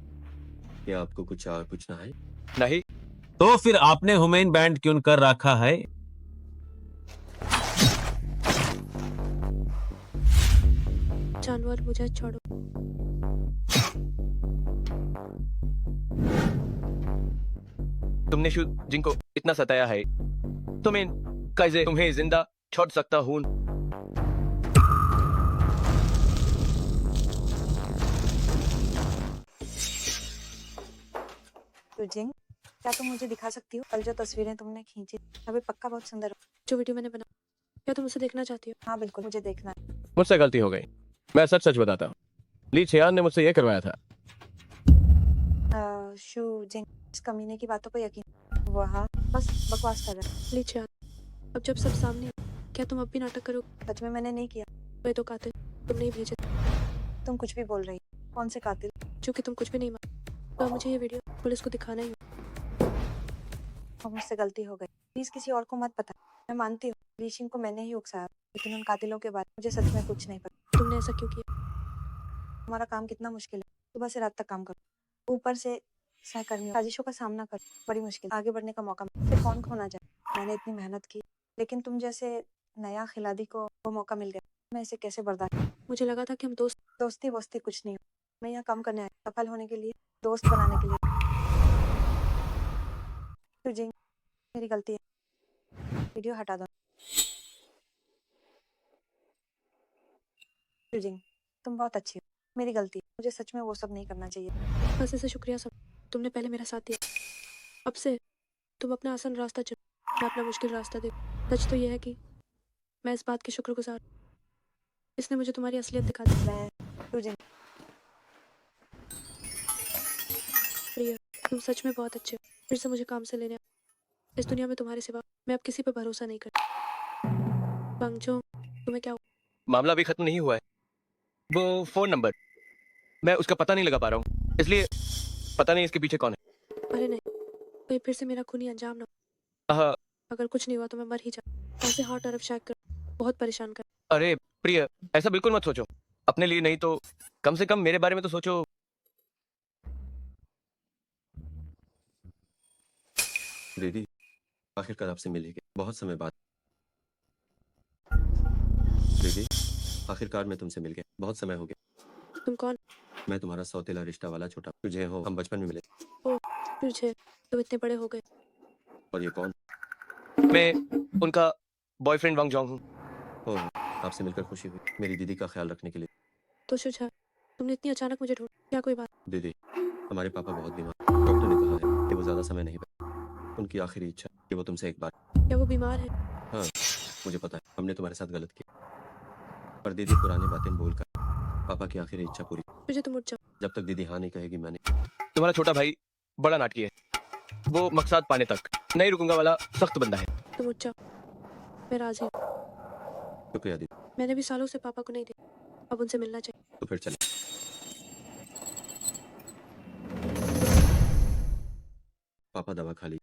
Speaker 3: क्या आपको कुछ और पूछना है?
Speaker 2: नहीं।
Speaker 9: तो फिर आपने हुमैन बैंड क्यों कर रखा है?
Speaker 8: जानवर, मुझे छोड़ो।
Speaker 2: तुमने जिनको इतना सताया है, तो मैं कैसे तुम्हें जिंदा छोड़ सकता हूँ?
Speaker 5: शुजिंग, क्या तुम मुझे दिखा सकती हो कल जो तस्वीरें तुमने खींची? अभी पक्का बहुत सुंदर हो।
Speaker 8: जो वीडियो मैंने बना क्या तुम उसे देखना चाहती हो?
Speaker 5: हाँ बिल्कुल, मुझे देखना है।
Speaker 14: मुझसे गलती हो गई, मैं सच सच बताता हूँ। ली छियान ने मुझसे ये करवाया था।
Speaker 5: शू जिंग, इस कमीने की बातों पर यकीन, वह बस बकवास कर रहा है।
Speaker 8: ली छियान, अब जब सब सामने है, क्या तुम अब भी नाटक करोगे?
Speaker 5: सच में मैंने नहीं किया।
Speaker 8: मैं तो कातिल तुम नहीं भेजे थे।
Speaker 5: तुम कुछ भी बोल रही, कौन से कातिल?
Speaker 8: चूंकि तुम कुछ भी नहीं मान, तो अब मुझे ये वीडियो पुलिस को दिखाना ही होगा।
Speaker 5: और मुझसे गलती हो गई, प्लीज किसी और को मत पता। मैं मानती हूँ लीशिंग को मैंने ही उकसाया, लेकिन उन कातिलों के बारे में मुझे सच में कुछ नहीं पता।
Speaker 8: तुमने ऐसा क्यों किया?
Speaker 5: तुम्हारा काम कितना मुश्किल है, सुबह से रात तक काम करो, ऊपर से सहकर्मियों साजिशों का सामना कर, बड़ी मुश्किल। आगे बढ़ने का मौका फिर कौन खोना चाहे? मैंने इतनी मेहनत की, लेकिन तुम जैसे नया खिलाड़ी को वो मौका मिल गया, मैं इसे कैसे बर्दाश्त?
Speaker 8: मुझे लगा था कि हम
Speaker 5: दोस्ती वोस्ती कुछ नहीं हो। मैं यहाँ काम करने आई, सफल होने के लिए, दोस्त बनाने के लिए। तो जिंग, मेरी गलती है, वीडियो हटा दो। जिंग, तुम बहुत अच्छी हो, मेरी गलती है, मुझे सच में वो सब नहीं करना चाहिए।
Speaker 8: बस ऐसे शुक्रिया सब, तुमने पहले मेरा साथ दिया। अब से तुम अपना आसान रास्ता चुनो, मैं अपना मुश्किल रास्ता देखूं। सच तो यह है कि मैं इस बात की शुक्रगुजार हूं। इसने मुझे तुम्हारी असलियत दिखा दी।
Speaker 5: मैं जिंग,
Speaker 8: प्रिया, तुम सच में बहुत अच्छे हो। फिर से मुझे काम से लेने आओ। इस दुनिया में तुम्हारे सिवा मैं अब किसी पे भरोसा नहीं करती। बंगजो, तुम्हें क्या हुआ?
Speaker 2: मामला अभी खत्म नहीं हुआ है। वो फोन नंबर मैं उसका पता नहीं लगा पा रहा हूँ, इसलिए पता नहीं इसके पीछे कौन है।
Speaker 8: अरे नहीं, तो ये फिर से मेरा खूनी अंजाम ना हो।
Speaker 2: आहा,
Speaker 8: अगर कुछ नहीं हुआ तो मैं मर ही जाऊँ। ऐसे हर तरफ शैक कर, बहुत परेशान कर।
Speaker 2: अरे प्रिय, ऐसा बिल्कुल मत सोचो। अपने लिए नहीं तो कम से कम मेरे बारे में तो सोचो।
Speaker 3: दीदी, आखिरकार आपसे मिल ही गए, बहुत समय बाद। दीदी, आखिरकार मैं तुमसे मिल गया, बहुत समय हो गया।
Speaker 8: तुम कौन?
Speaker 3: मैं तुम्हारा सौतेला रिश्ता वाला छोटा, तुझे हो, हम बचपन में मिले।
Speaker 8: ओ, तुझे तुम इतने बड़े हो गए।
Speaker 3: और ये कौन?
Speaker 2: मैं उनका बॉयफ्रेंड वांग जोंग हूँ।
Speaker 3: ओह, आपसे मिलकर खुशी हुई, मेरी दीदी का ख्याल रखने के लिए।
Speaker 8: तो शुझा, तुमने इतनी अचानक मुझे ढूंढ, क्या कोई बात?
Speaker 3: दीदी, हमारे पापा बहुत बीमार, डॉक्टर ने कहा है कि वो ज्यादा समय नहीं बचे। उनकी आखिरी इच्छा कि वो तुमसे एक बार।
Speaker 8: क्या वो बीमार है?
Speaker 3: हाँ, मुझे पता है, हमने तुम्हारे साथ गलत किया, पर दीदी पुरानी बातें बोलकर पापा की आखिरी इच्छा पूरी।
Speaker 8: तुझे तुम उठ जाओ।
Speaker 3: जब तक दीदी हाँ नहीं कहेगी मैं नहीं।
Speaker 2: तुम्हारा छोटा भाई बड़ा नाटकी है, वो मकसद पाने तक नहीं रुकूंगा वाला सख्त बंदा है।
Speaker 8: तुम उठ जाओ, मैं राजी हूँ।
Speaker 3: शुक्रिया दीदी,
Speaker 8: मैंने भी सालों से पापा को नहीं देखा, अब उनसे मिलना चाहिए।
Speaker 3: तो फिर चले। पापा दवा खा ली।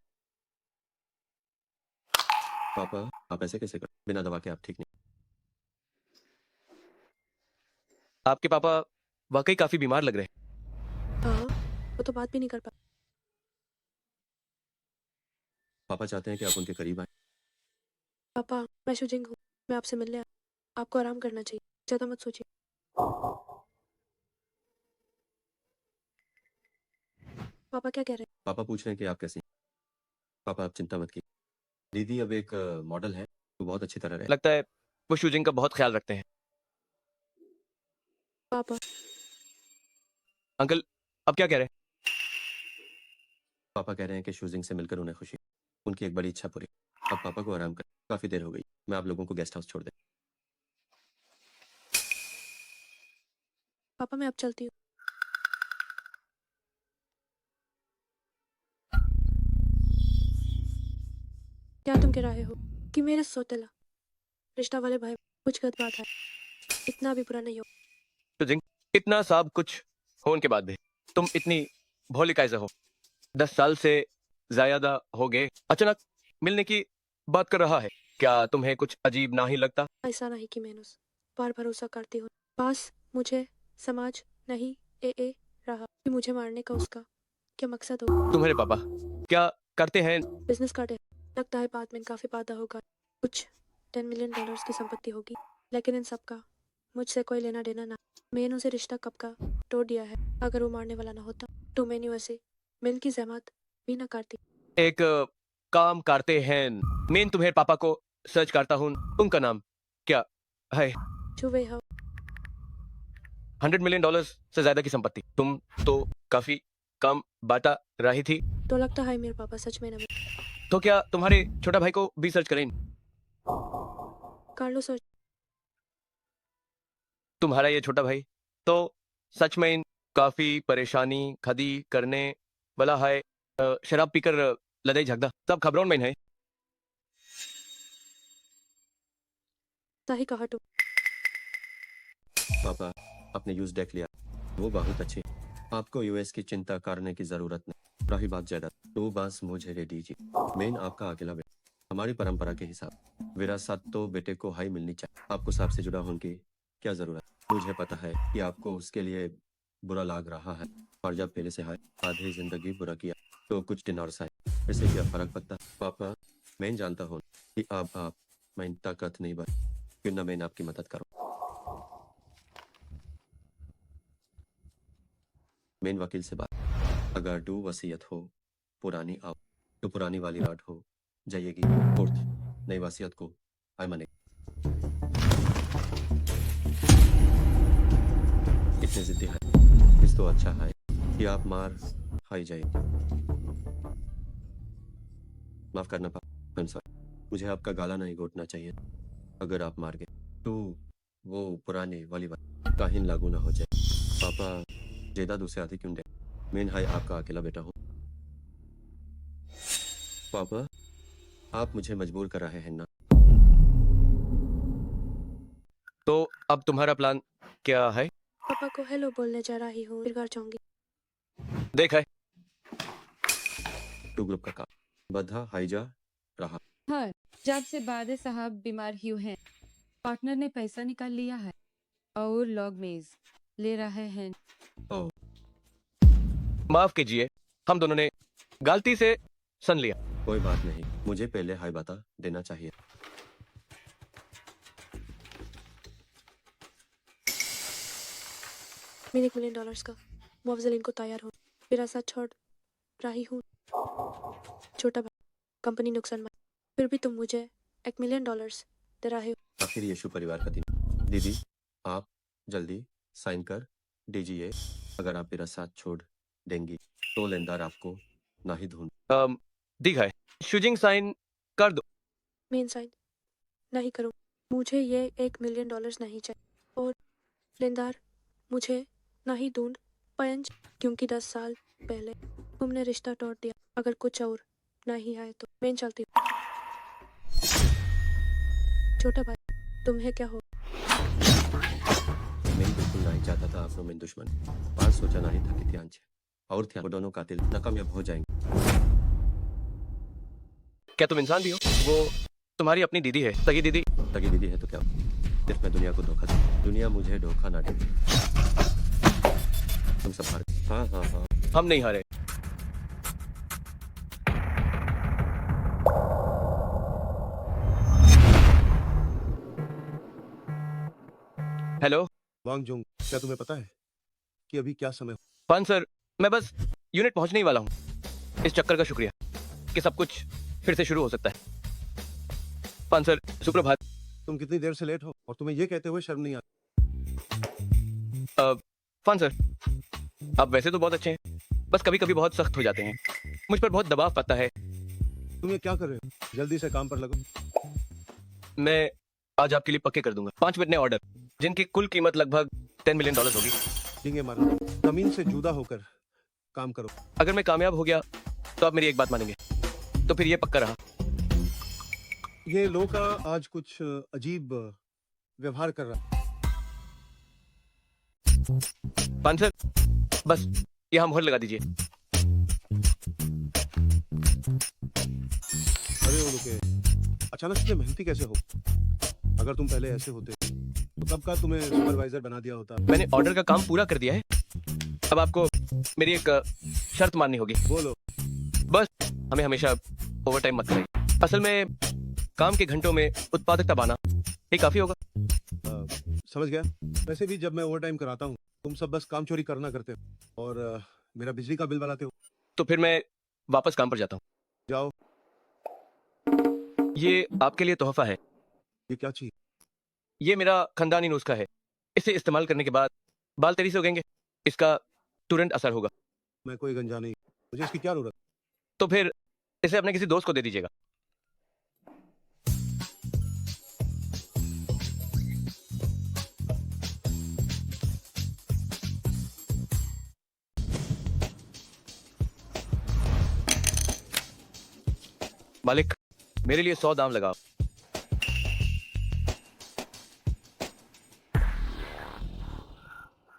Speaker 3: पापा, आप ऐसे कैसे कर, बिना दवा के आप ठीक नहीं।
Speaker 2: आपके पापा वाकई काफी बीमार लग रहे हैं।
Speaker 8: हाँ, वो तो बात भी नहीं कर पा।
Speaker 3: पापा चाहते हैं कि आप उनके करीब आए।
Speaker 8: पापा, मैं शुजिंग हूँ, मैं आपसे मिलने आया। आपको आराम करना चाहिए, ज्यादा मत सोचिए। पापा क्या कह रहे हैं?
Speaker 3: पापा पूछ रहे हैं कि आप कैसी हैं। पापा, आप चिंता मत कीजिए, दीदी अब एक मॉडल है, वो बहुत अच्छी तरह रहे।
Speaker 2: लगता है वो शूजिंग का बहुत ख्याल रखते हैं।
Speaker 8: पापा,
Speaker 2: अंकल, अब क्या कह रहे हैं?
Speaker 3: पापा कह रहे हैं कि शूजिंग से मिलकर उन्हें खुशी, उनकी एक बड़ी इच्छा पूरी। अब पापा को आराम कर, काफी देर हो गई, मैं आप लोगों को गेस्ट हाउस छोड़ दे।
Speaker 8: पापा मैं अब चलती हूँ। क्या तुम कह रहे हो कि मेरे सौतेला रिश्ता वाले भाई कुछ गलत बात है? इतना भी बुरा नहीं हो।
Speaker 2: शूजिंग, इतना सब कुछ होने के बाद भी तुम इतनी भोली कैसे हो? 10 साल से ज्यादा हो गए, अचानक मिलने की बात कर रहा है। क्या तुम्हें कुछ अजीब ना ही लगता?
Speaker 8: ऐसा नहीं कि मैंने उस पर भरोसा करती हूँ, पास मुझे समाज नहीं ए रहा कि मुझे मारने का उसका क्या मकसद हो।
Speaker 2: तुम्हारे पापा क्या करते हैं?
Speaker 8: बिजनेस कार्ड है, लगता है बाद में काफी वादा होगा, कुछ $10 मिलियन की संपत्ति होगी, लेकिन इन सब का मुझसे कोई लेना देना ना। मैंने उसे रिश्ता कब का तोड़ दिया है। अगर वो मारने वाला ना होता तो मैंने वैसे मिल की जहमत भी ना करती।
Speaker 2: एक काम करते हैं, मैं तुम्हारे पापा को सर्च करता हूँ। उनका नाम क्या है?
Speaker 8: चुवे हो।
Speaker 2: $100 मिलियन से ज्यादा की संपत्ति। तुम तो काफी कम बाटा रही थी।
Speaker 8: तो लगता है मेरे पापा सच में ना।
Speaker 2: तो क्या तुम्हारे छोटा भाई को भी सर्च करें?
Speaker 8: कार्लोस और
Speaker 2: तुम्हारा ये छोटा भाई तो सच में काफी परेशानी खदी करने वाला है। शराब पीकर लदई झगड़ा तब खबरों में है।
Speaker 8: सही कहा तुम।
Speaker 3: पापा आपने यूज देख लिया, वो बहुत अच्छी। आपको यूएस की चिंता करने की जरूरत नहीं। रही बात जायदाद, तो बस मुझे दे दीजिए। मेन आपका अकेला बेटा। हमारी परंपरा के हिसाब विरासत तो बेटे को हाई मिलनी चाहिए। आपको सांप से जुड़ा होने की क्या जरूरत? मुझे पता है कि आपको उसके लिए बुरा लग रहा है, और जब पहले से है आधी जिंदगी बुरा किया तो कुछ डिनर्स है, इससे क्या फर्क पड़ता? पापा मैं जानता हूँ कि अब आप मैं ताकत नहीं बन, क्यों ना मैं आपकी मदद करूँ। मेन वकील से बात, अगर डू वसीयत हो पुरानी आओ तो पुरानी वाली रात हो जाएगी। फोर्थ नई वसीयत को आई माने। इतने जिद्दी है इस तो अच्छा है कि आप मार खाई जाएगी। माफ करना पापा, सॉरी, मुझे आपका गाला नहीं घोटना चाहिए। अगर आप मार गए तो वो पुरानी वाली बात काहिन लागू ना हो जाए। पापा जायदाद उसे आधी क्यों दे? मैं हाय आपका अकेला बेटा हूँ। पापा आप मुझे मजबूर कर रहे हैं ना?
Speaker 2: तो अब तुम्हारा प्लान क्या है?
Speaker 8: पापा को हेलो बोलने जा रही हूँ, फिर घर जाऊंगी।
Speaker 2: देख है
Speaker 3: टू ग्रुप का काम बधा हाईजा रहा।
Speaker 12: हाँ, जब से बादे साहब बीमार हुए हैं, पार्टनर ने पैसा निकाल लिया है और लॉग मेज ले रहे हैं।
Speaker 3: ओह
Speaker 2: माफ कीजिए, हम दोनों ने गलती से सुन लिया।
Speaker 3: कोई बात नहीं, मुझे पहले हाई बता देना चाहिए।
Speaker 8: मैं $1 मिलियन का मुआवजा लेने को तैयार हूँ। मेरा साथ छोड़ रही हूँ। छोटा भाई, कंपनी नुकसान में, फिर भी तुम मुझे $1 मिलियन दे रहे हो।
Speaker 3: आखिर यीशु परिवार का दिन। दीदी आप जल्दी साइन कर दीजिए। अगर आप मेरा साथ छोड़ देंगी तो लेनदार आपको ना ही ढूंढ।
Speaker 2: दिख है शुजिंग साइन कर दो।
Speaker 8: मेन साइन नहीं करूँ। मुझे ये $1 मिलियन नहीं चाहिए, और लेनदार मुझे नहीं ढूंढ पाएंगे, क्योंकि 10 साल पहले तुमने रिश्ता तोड़ दिया। अगर कुछ और नहीं आए तो मैं चलती हूँ। छोटा भाई, तुम्हें क्या हो?
Speaker 3: मैं बिल्कुल नहीं चाहता था आपको मैं दुश्मन। बात सोचा नहीं था कि ध्यान और ध्यान वो दोनों कातिल नाकामयाब हो जाएंगे।
Speaker 2: क्या तुम इंसान भी हो? वो तुम्हारी अपनी दीदी है, सगी दीदी।
Speaker 3: सगी दीदी है तो क्या? सिर्फ मैं दुनिया को धोखा दूं, दुनिया मुझे धोखा ना दे। तुम सब हार। हाँ हाँ हाँ,
Speaker 2: हम नहीं हारे। हेलो
Speaker 1: वांग जोंग, क्या तुम्हें पता है कि अभी क्या समय?
Speaker 2: पान सर, मैं बस यूनिट पहुंचने ही वाला हूँ। इस चक्कर का शुक्रिया कि सब कुछ फिर से शुरू हो सकता है। पान सर, सुप्रभात।
Speaker 1: तुम कितनी देर से लेट हो और तुम्हें ये कहते हुए शर्म नहीं आती?
Speaker 2: पान सर, आप वैसे तो बहुत अच्छे हैं, बस कभी कभी बहुत सख्त हो जाते हैं। मुझ पर बहुत दबाव पड़ता है।
Speaker 1: तुम ये क्या कर रहे हो? जल्दी से काम पर लगो।
Speaker 2: मैं आज आपके लिए पक्के कर दूंगा 5 मिनट ऑर्डर, जिनकी कुल कीमत लगभग $10 मिलियन होगी।
Speaker 1: डींगे मारो, जमीन से जुदा होकर काम करो।
Speaker 2: अगर मैं कामयाब हो गया तो आप मेरी एक बात मानेंगे, तो फिर ये पक्का रहा।
Speaker 1: ये लोग का आज कुछ अजीब व्यवहार कर रहा है।
Speaker 2: पान सर, बस यहाँ मोहर लगा दीजिए।
Speaker 1: अरे वो रुके, अचानक इतने मेहनती कैसे हो? अगर तुम पहले ऐसे होते तो कब का तुम्हें सुपरवाइजर बना दिया होता।
Speaker 2: मैंने ऑर्डर का काम पूरा कर दिया है, अब आपको मेरी एक शर्त माननी होगी।
Speaker 1: बोलो।
Speaker 2: बस हमें हमेशा ओवरटाइम मत करें। असल में काम के घंटों में उत्पादकता पाना ये काफी होगा।
Speaker 1: समझ गया। वैसे भी जब मैं ओवरटाइम कराता हूँ तुम सब बस काम चोरी करना करते हो और मेरा बिजली का बिल बनाते हो।
Speaker 2: तो फिर मैं वापस काम पर जाता हूँ।
Speaker 1: जाओ।
Speaker 2: ये आपके लिए तोहफा है।
Speaker 1: ये क्या चीज?
Speaker 2: ये मेरा खानदानी नुस्खा है। इसे इस्तेमाल करने के बाद बाल तेजी से उगेंगे। इसका तुरंत असर होगा।
Speaker 1: मैं कोई गंजा नहीं, मुझे इसकी क्या जरूरत?
Speaker 2: तो फिर इसे अपने किसी दोस्त को दे दीजिएगा। मालिक मेरे लिए 100 दाम लगाओ।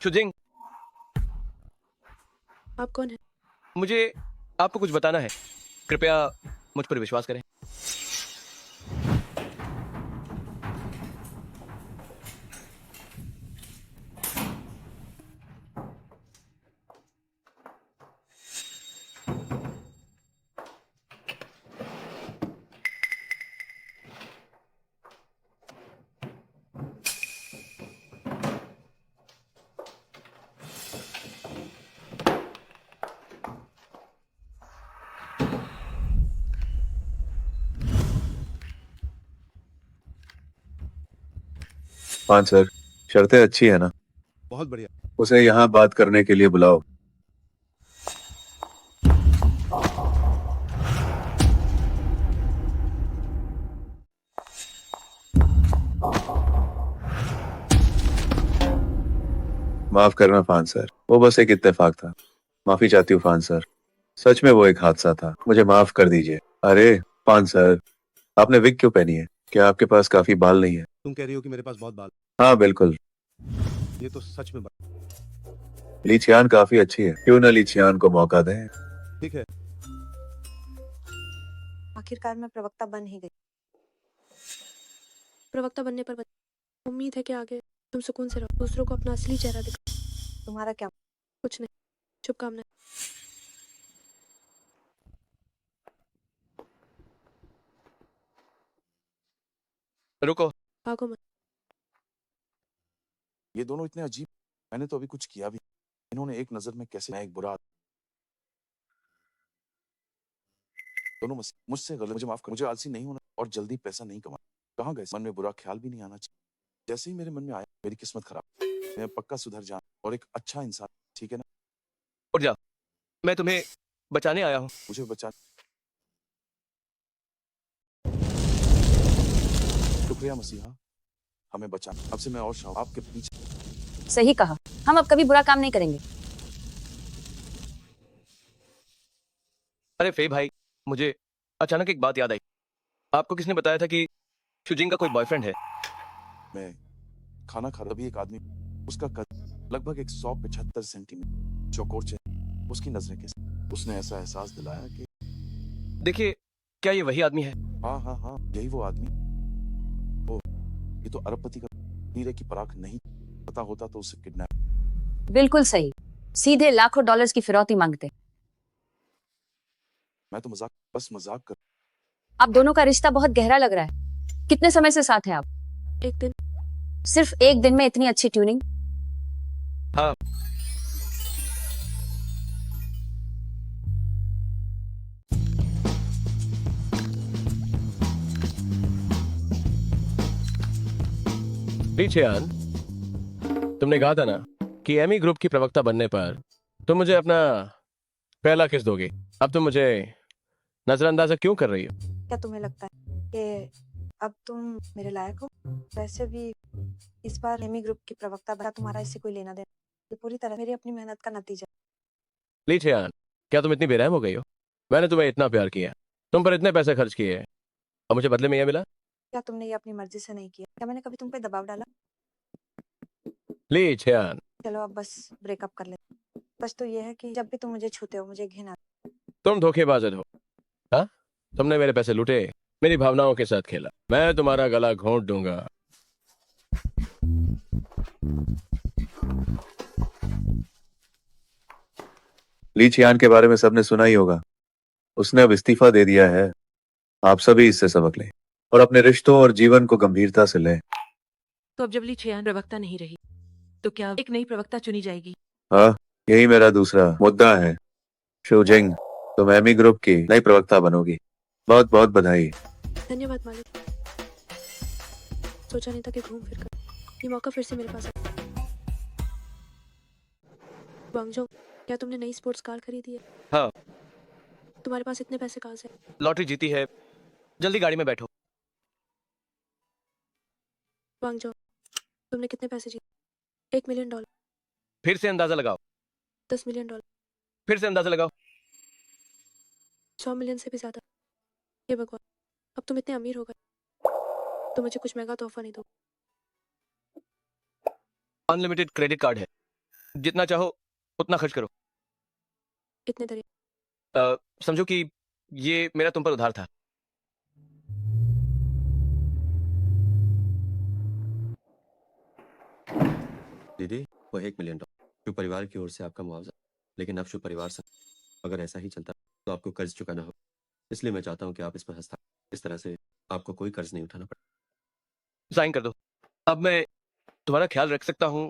Speaker 2: शुजिंग,
Speaker 8: आप कौन है?
Speaker 2: मुझे आपको कुछ बताना है, कृपया मुझ पर विश्वास करें।
Speaker 10: हाँ सर, शर्तें अच्छी है ना?
Speaker 1: बहुत बढ़िया।
Speaker 10: उसे यहाँ बात करने के लिए बुलाओ। माफ करना फान सर, वो बस एक इत्तेफाक था। माफी चाहती हूँ फान सर, सच में वो एक हादसा था, मुझे माफ कर दीजिए। अरे फान सर, आपने विग क्यों पहनी है? क्या आपके पास काफी बाल नहीं है?
Speaker 1: तुम कह रही हो कि मेरे पास बहुत बाल?
Speaker 10: हाँ बिल्कुल।
Speaker 1: ये तो सच में
Speaker 10: लीचियान काफी अच्छी है, क्यों ना लीचियान को मौका दें।
Speaker 1: ठीक है।
Speaker 5: आखिरकार मैं प्रवक्ता बन ही गई।
Speaker 8: प्रवक्ता बनने पर उम्मीद है कि आगे तुम सुकून से रहो, दूसरों को अपना असली चेहरा दिखाओ।
Speaker 5: तुम्हारा क्या?
Speaker 8: कुछ नहीं, शुभकामनाएं।
Speaker 2: रुको,
Speaker 8: भागो मत।
Speaker 6: ये दोनों इतने अजीब, मैंने तो अभी कुछ किया भी नहीं। इन्होंने एक नजर में कैसे मैं एक बुरा दोनों मुझसे गलत, मुझे माफ कर, मुझे आलसी नहीं होना और जल्दी पैसा नहीं कमाना। कहाँ गए? मन में बुरा ख्याल भी नहीं आना चाहिए। जैसे ही मेरे मन में आया, मेरी किस्मत खराब। मैं पक्का सुधर जाऊं और एक अच्छा इंसान, ठीक है ना?
Speaker 2: उठ जा, मैं तुम्हें बचाने आया हूँ।
Speaker 6: मुझे बचा, शुक्रिया मसीहा, हमें बचा। अब से मैं और शाह आपके पीछे।
Speaker 4: सही कहा, हम अब कभी बुरा काम नहीं करेंगे।
Speaker 2: अरे फे भाई, मुझे अचानक एक बात याद आई। आपको किसने बताया था कि शुजिंग का कोई बॉयफ्रेंड है?
Speaker 6: मैं खाना खा तभी एक आदमी, उसका कद लगभग 175 सेंटीमीटर, चौकोर चेहरा, उसकी नजरें कैसे, उसने ऐसा एहसास दिलाया कि
Speaker 2: देखिए, क्या ये वही आदमी है?
Speaker 6: हाँ हाँ हाँ, यही वो आदमी। ओ, ये तो अरबपति का हीरे की पराख नहीं, पता होता तो उसे किडनैप।
Speaker 4: बिल्कुल सही, सीधे लाखों डॉलर्स की फिरौती मांगते।
Speaker 6: मैं तो बस मजाक कर।
Speaker 4: आप दोनों का रिश्ता बहुत गहरा लग रहा है। कितने समय से साथ हैं आप?
Speaker 8: एक दिन।
Speaker 4: सिर्फ एक दिन में इतनी अच्छी ट्यूनिंग?
Speaker 2: हाँ।
Speaker 14: लीचियान, तुमने कहा था ना कि एमी ग्रुप की प्रवक्ता बनने पर तुम मुझे अपना पहला किस दोगे। अब तुम मुझे नजरअंदाज क्यों कर रही हो?
Speaker 5: क्या तुम्हें लगता है कि अब तुम मेरे लायक हो? वैसे भी इस बार एमी ग्रुप की प्रवक्ता बना, तुम्हारा इससे कोई लेना देना? ये पूरी तरह मेरी अपनी मेहनत का नतीजा।
Speaker 14: लीचियान, क्या तुम इतनी बेरहम हो गई हो? मैंने तुम्हें इतना प्यार किया, तुम पर इतने पैसे खर्च किए और मुझे बदले में यह मिला?
Speaker 5: क्या तुमने ये अपनी मर्जी से नहीं किया? क्या मैंने कभी तुम पे दबाव डाला?
Speaker 14: लीचियान,
Speaker 5: चलो अब बस ब्रेकअप कर ले। बस तो ये है कि जब भी तुम मुझे छूते हो मुझे घिन आती है।
Speaker 14: तुम धोखेबाज हो। हाँ, तुमने मेरे पैसे लूटे, मेरी भावनाओं के साथ खेला। मैं तुम्हारा गला घोंट दूंगा।
Speaker 10: ली चियान के बारे में सबने सुना ही होगा, उसने अब इस्तीफा दे दिया है। आप सभी इससे सबक लें और अपने रिश्तों और जीवन को गंभीरता से लें।
Speaker 11: तो अब जब ली चियान प्रवक्ता नहीं रही, तो क्या एक नई प्रवक्ता चुनी जाएगी?
Speaker 10: हाँ, यही मेरा दूसरा मुद्दा है। शुजिंग, तुम एमी ग्रुप की नई प्रवक्ता बनोगी। बहुत बहुत बधाई।
Speaker 8: धन्यवाद मालिक। सोचा नहीं था कि घूम फिर कर ये मौका फिर से मेरे पास आया। वांगजो, क्या तुमने नई स्पोर्ट्स कार खरीदी है?
Speaker 2: हाँ।
Speaker 8: तुम्हारे पास इतने पैसे कहाँ से?
Speaker 2: लॉटरी जीती है, जल्दी गाड़ी में बैठो।
Speaker 8: वांगजो, तुमने कितने पैसे जीते? $1 मिलियन।
Speaker 2: फिर से अंदाजा लगाओ।
Speaker 8: $10 मिलियन।
Speaker 2: फिर से अंदाजा लगाओ।
Speaker 8: 100 मिलियन से भी ज्यादा। हे भगवान, अब तुम इतने अमीर हो गए तो मुझे कुछ महंगा तोहफा नहीं दो।
Speaker 2: अनलिमिटेड क्रेडिट कार्ड है, जितना चाहो उतना खर्च करो।
Speaker 8: इतने दरिया
Speaker 2: समझो कि ये मेरा तुम पर उधार था।
Speaker 3: दीदी, वो $1 मिलियन शुभ परिवार की ओर से आपका मुआवजा। लेकिन अब शुभ परिवार से अगर ऐसा ही चलता तो आपको कर्ज चुकाना हो, इसलिए मैं चाहता हूँ कि आप इस पर हस्ताक्षर, इस तरह से आपको कोई कर्ज नहीं उठाना पड़े।
Speaker 2: साइन कर दो, अब मैं तुम्हारा ख्याल रख सकता हूँ।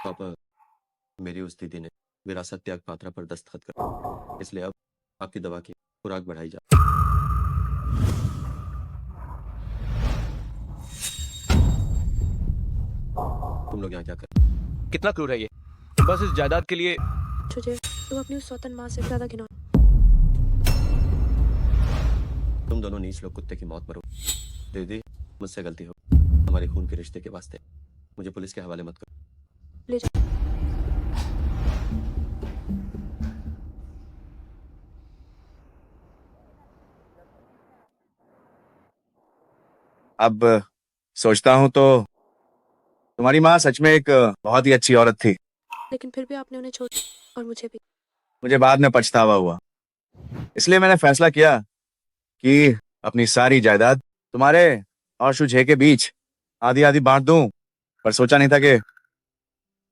Speaker 3: पापा, मेरी उस दीदी ने विरासत त्याग पात्रा पर दस्तखत कर, इसलिए अब आपकी दवा की खुराक बढ़ाई जा। तुम लोग यहाँ क्या कर?
Speaker 2: कितना क्रूर है ये, बस इस जायदाद के लिए।
Speaker 8: तुझे तुम अपनी उस सौतन माँ से ज्यादा घिनौना।
Speaker 3: तुम दोनों नीच लोग कुत्ते की मौत मरो। दीदी, मुझसे गलती हो, हमारे खून के रिश्ते के वास्ते मुझे पुलिस के हवाले मत करो।
Speaker 8: ले जा।
Speaker 10: अब सोचता हूँ तो तुम्हारी माँ सच में एक बहुत ही अच्छी औरत थी,
Speaker 8: लेकिन फिर भी आपने उन्हें छोड़ दिया और मुझे भी।
Speaker 10: मुझे बाद में पछतावा हुआ, इसलिए मैंने फैसला किया कि अपनी सारी जायदाद तुम्हारे और शुझे के बीच आधी आधी बांट दूं, पर सोचा नहीं था कि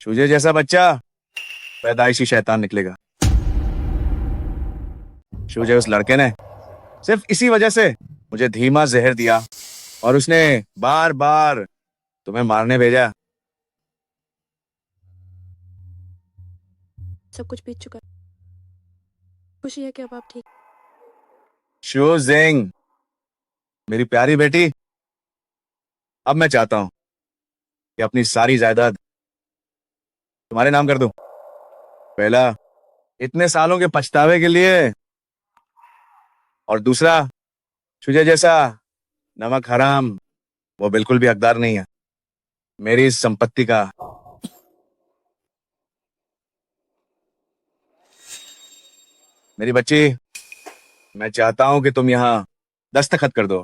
Speaker 10: शुझे जैसा बच्चा पैदाइशी शैतान निकलेगा। शुझे उस लड़के ने सिर्फ इसी वजह से मुझे धीमा जहर दिया और उसने बार बार तुम्हें मारने भेजा।
Speaker 8: सब कुछ बीत चुका है, खुशी है कि अब आप ठीक।
Speaker 10: शू जिंग, मेरी प्यारी बेटी, अब मैं चाहता हूं कि अपनी सारी जायदाद तुम्हारे नाम कर दूं। पहला, इतने सालों के पछतावे के लिए, और दूसरा, तुझे जैसा नमक हराम वो बिल्कुल भी हकदार नहीं है मेरी इस संपत्ति का। मेरी बच्ची, मैं चाहता हूं कि तुम यहां दस्तखत कर दो।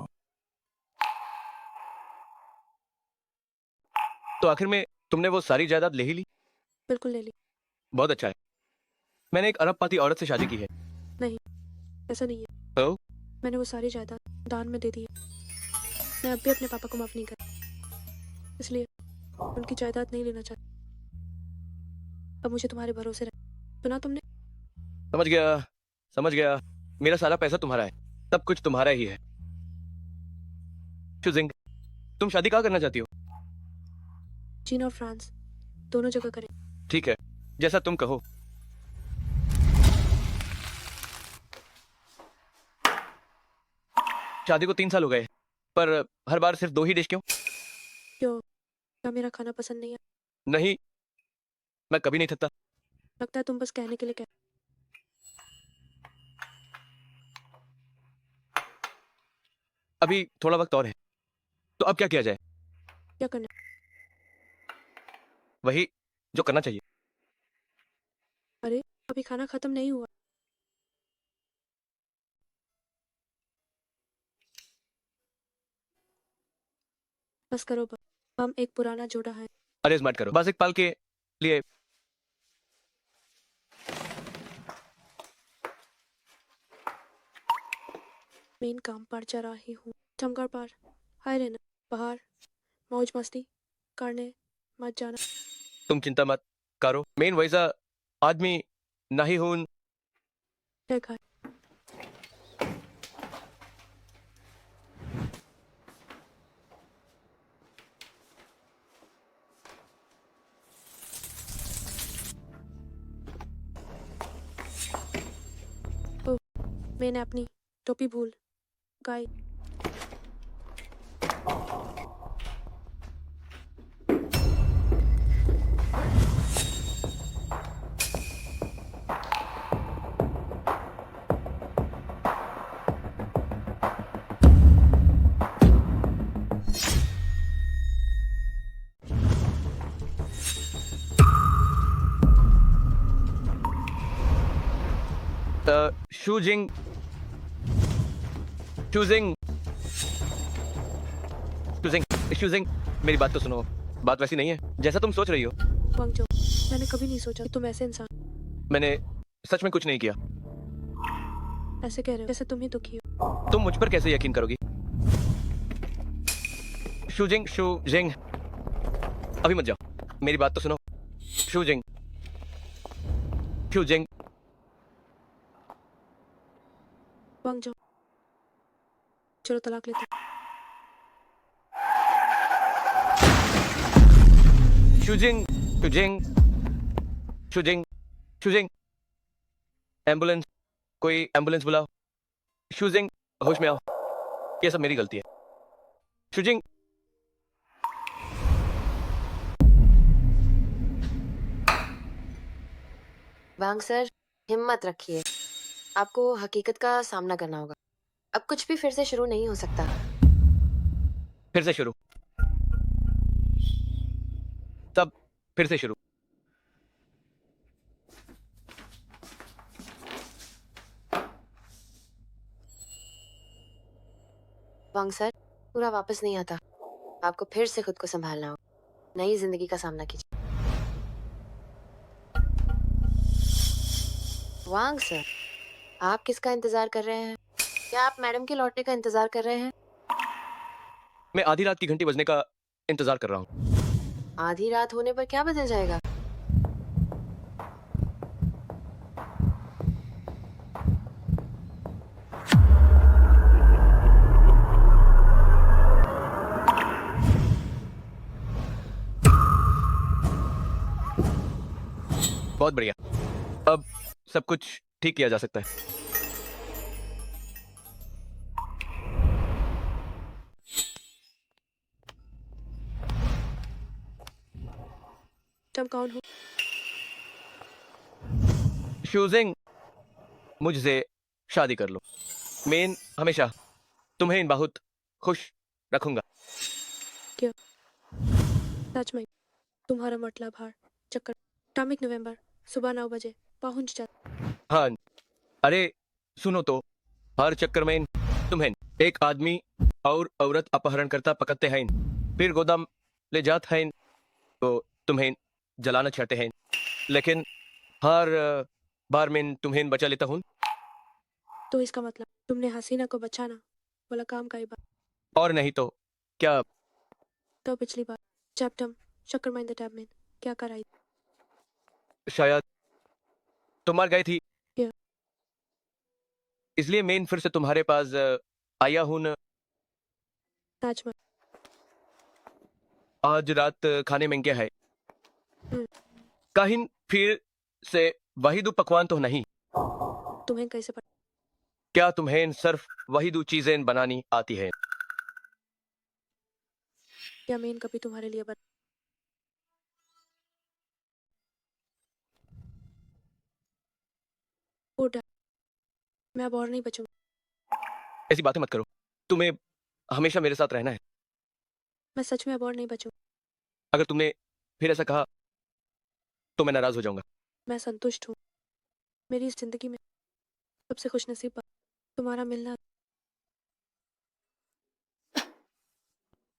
Speaker 2: तो आखिर में तुमने वो सारी जायदाद ले ही ली?
Speaker 8: बिल्कुल ले ली।
Speaker 2: बहुत अच्छा है, मैंने एक अरबपति औरत से शादी की है।
Speaker 8: नहीं, ऐसा नहीं है।
Speaker 2: तो
Speaker 8: मैंने वो सारी जायदाद दान में दे दी है। मैं अब भी अपने पापा को माफ नहीं कर, इसलिए उनकी जायदाद नहीं लेना चाहती। अब मुझे तुम्हारे भरोसे रह। सुना तुमने?
Speaker 2: समझ गया, मेरा सारा पैसा तुम्हारा है, सब कुछ तुम्हारा ही है। शुजिंग, तुम शादी कहाँ करना चाहती हो?
Speaker 8: चीन और फ्रांस, दोनों जगह करें।
Speaker 2: ठीक है, जैसा तुम कहो। शादी को 3 साल हो गए, पर हर बार सिर्फ 2 ही डिश क्यों?
Speaker 8: क्यों, क्या मेरा खाना पसंद नहीं है?
Speaker 2: नहीं, मैं कभी नहीं थकता।
Speaker 8: लगता है तुम बस कहने के लिए कह।
Speaker 2: अभी थोड़ा वक्त और है, तो अब क्या किया जाए?
Speaker 8: क्या करना?
Speaker 2: वही जो करना चाहिए।
Speaker 8: अरे, अभी खाना खत्म नहीं हुआ। बस करो, हम एक पुराना जोड़ा है।
Speaker 2: अरेज मत करो, बस एक पल के लिए।
Speaker 8: मेन काम पर जा रही हूँ। चमगार पार, हाय रहना, बाहर मौज मस्ती करने मत जाना।
Speaker 2: तुम चिंता मत करो, मेन वैसा आदमी नहीं हूं।
Speaker 8: ठीक है। ओह, मैंने अपनी टोपी भूल गई।
Speaker 2: शूजिंग चूजिंग चूजिंग चूजिंग मेरी बात तो सुनो, बात वैसी नहीं है जैसा तुम सोच रही हो।
Speaker 8: वांगजो, मैंने कभी नहीं सोचा कि तुम ऐसे इंसान
Speaker 2: मैंने सच में कुछ नहीं किया।
Speaker 8: ऐसे कह रहे हो जैसे तुम ही दुखी हो।
Speaker 2: तुम मुझ पर कैसे यकीन करोगी? शूजिंग शूजिंग अभी मत जाओ, मेरी बात तो सुनो। शूजिंग शूजिंग
Speaker 8: वांगजो, चलो तलाक लेते हैं।
Speaker 2: शूजिंग शूजिंग शूजिंग शूजिंग एम्बुलेंस, कोई एम्बुलेंस बुलाओ। शूजिंग होश में आओ, ये सब मेरी गलती है। शूजिंग
Speaker 4: वांग सर, हिम्मत रखिए, आपको हकीकत का सामना करना होगा। अब कुछ भी फिर से शुरू नहीं हो सकता।
Speaker 2: फिर से शुरू, तब फिर से शुरू।
Speaker 4: वांग सर, पूरा वापस नहीं आता, आपको फिर से खुद को संभालना होगा, नई जिंदगी का सामना कीजिए। वांग सर, आप किसका इंतजार कर रहे हैं? क्या आप मैडम के लौटने का इंतजार कर रहे हैं?
Speaker 2: मैं आधी रात की घंटी बजने का इंतजार कर रहा हूँ।
Speaker 4: आधी रात होने पर क्या बदल जाएगा?
Speaker 2: बहुत बढ़िया, अब सब कुछ ठीक किया जा सकता है।
Speaker 8: तुम कौन हो?
Speaker 2: शूजिंग, मुझसे शादी कर लो। मैं हमेशा तुम्हें बहुत खुश रखूंगा।
Speaker 8: क्या सच में? तुम्हारा मतलब हार चक्कर टामिक नवंबर सुबह 9 बजे पहुंच जाता।
Speaker 2: हाँ, अरे सुनो तो, हर चक्कर में तुम्हें एक आदमी और औरत अपहरण करता पकड़ते हैं, फिर गोदाम ले जाते हैं तो तुम्हें जलाना चाहते हैं, लेकिन हर बार मैं तुम्हें बचा लेता हूँ।
Speaker 8: तो इसका मतलब तुमने हसीना को बचाना वाला काम का ही बात।
Speaker 2: और नहीं तो क्या?
Speaker 8: तो पिछली बार जब तुम शक्कर माइन द टैब में क्या कराई?
Speaker 2: शायद तुम मर गई थी,
Speaker 8: क्या?
Speaker 2: इसलिए मैं फिर से तुम्हारे पास आया हूँ।
Speaker 8: सच में?
Speaker 2: आज रात खाने में क्या है? कहीं फिर से वही दो पकवान तो नहीं?
Speaker 8: तुम्हें कैसे पता?
Speaker 2: क्या तुम्हें सिर्फ वही दो चीजें बनानी आती है?
Speaker 8: क्या मैं कभी तुम्हारे लिए बना? उठा, मैं अब और नहीं बचूंगा।
Speaker 2: ऐसी बातें मत करो, तुम्हें हमेशा मेरे साथ रहना है।
Speaker 8: मैं सच में अब और नहीं बचूंगा।
Speaker 2: अगर तुमने फिर ऐसा कहा तो मैं नाराज हो जाऊंगा।
Speaker 8: मैं संतुष्ट हूँ। मेरी इस जिंदगी में सबसे खुशनसीब बात तुम्हारा मिलना।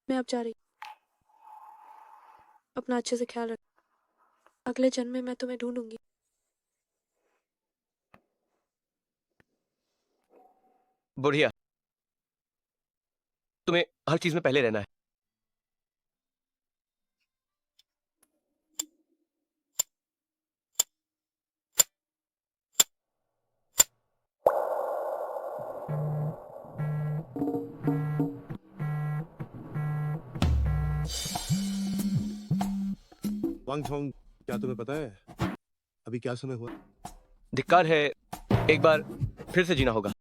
Speaker 8: मैं अब जा रही, अपना अच्छे से ख्याल रख। अगले जन्म में मैं तुम्हें ढूंढूंगी।
Speaker 2: बुढ़िया, तुम्हें हर चीज में पहले रहना है।
Speaker 1: वांगचोंग, क्या तुम्हें पता है अभी क्या समय हुआ?
Speaker 2: धिक्कार है, एक बार फिर से जीना होगा।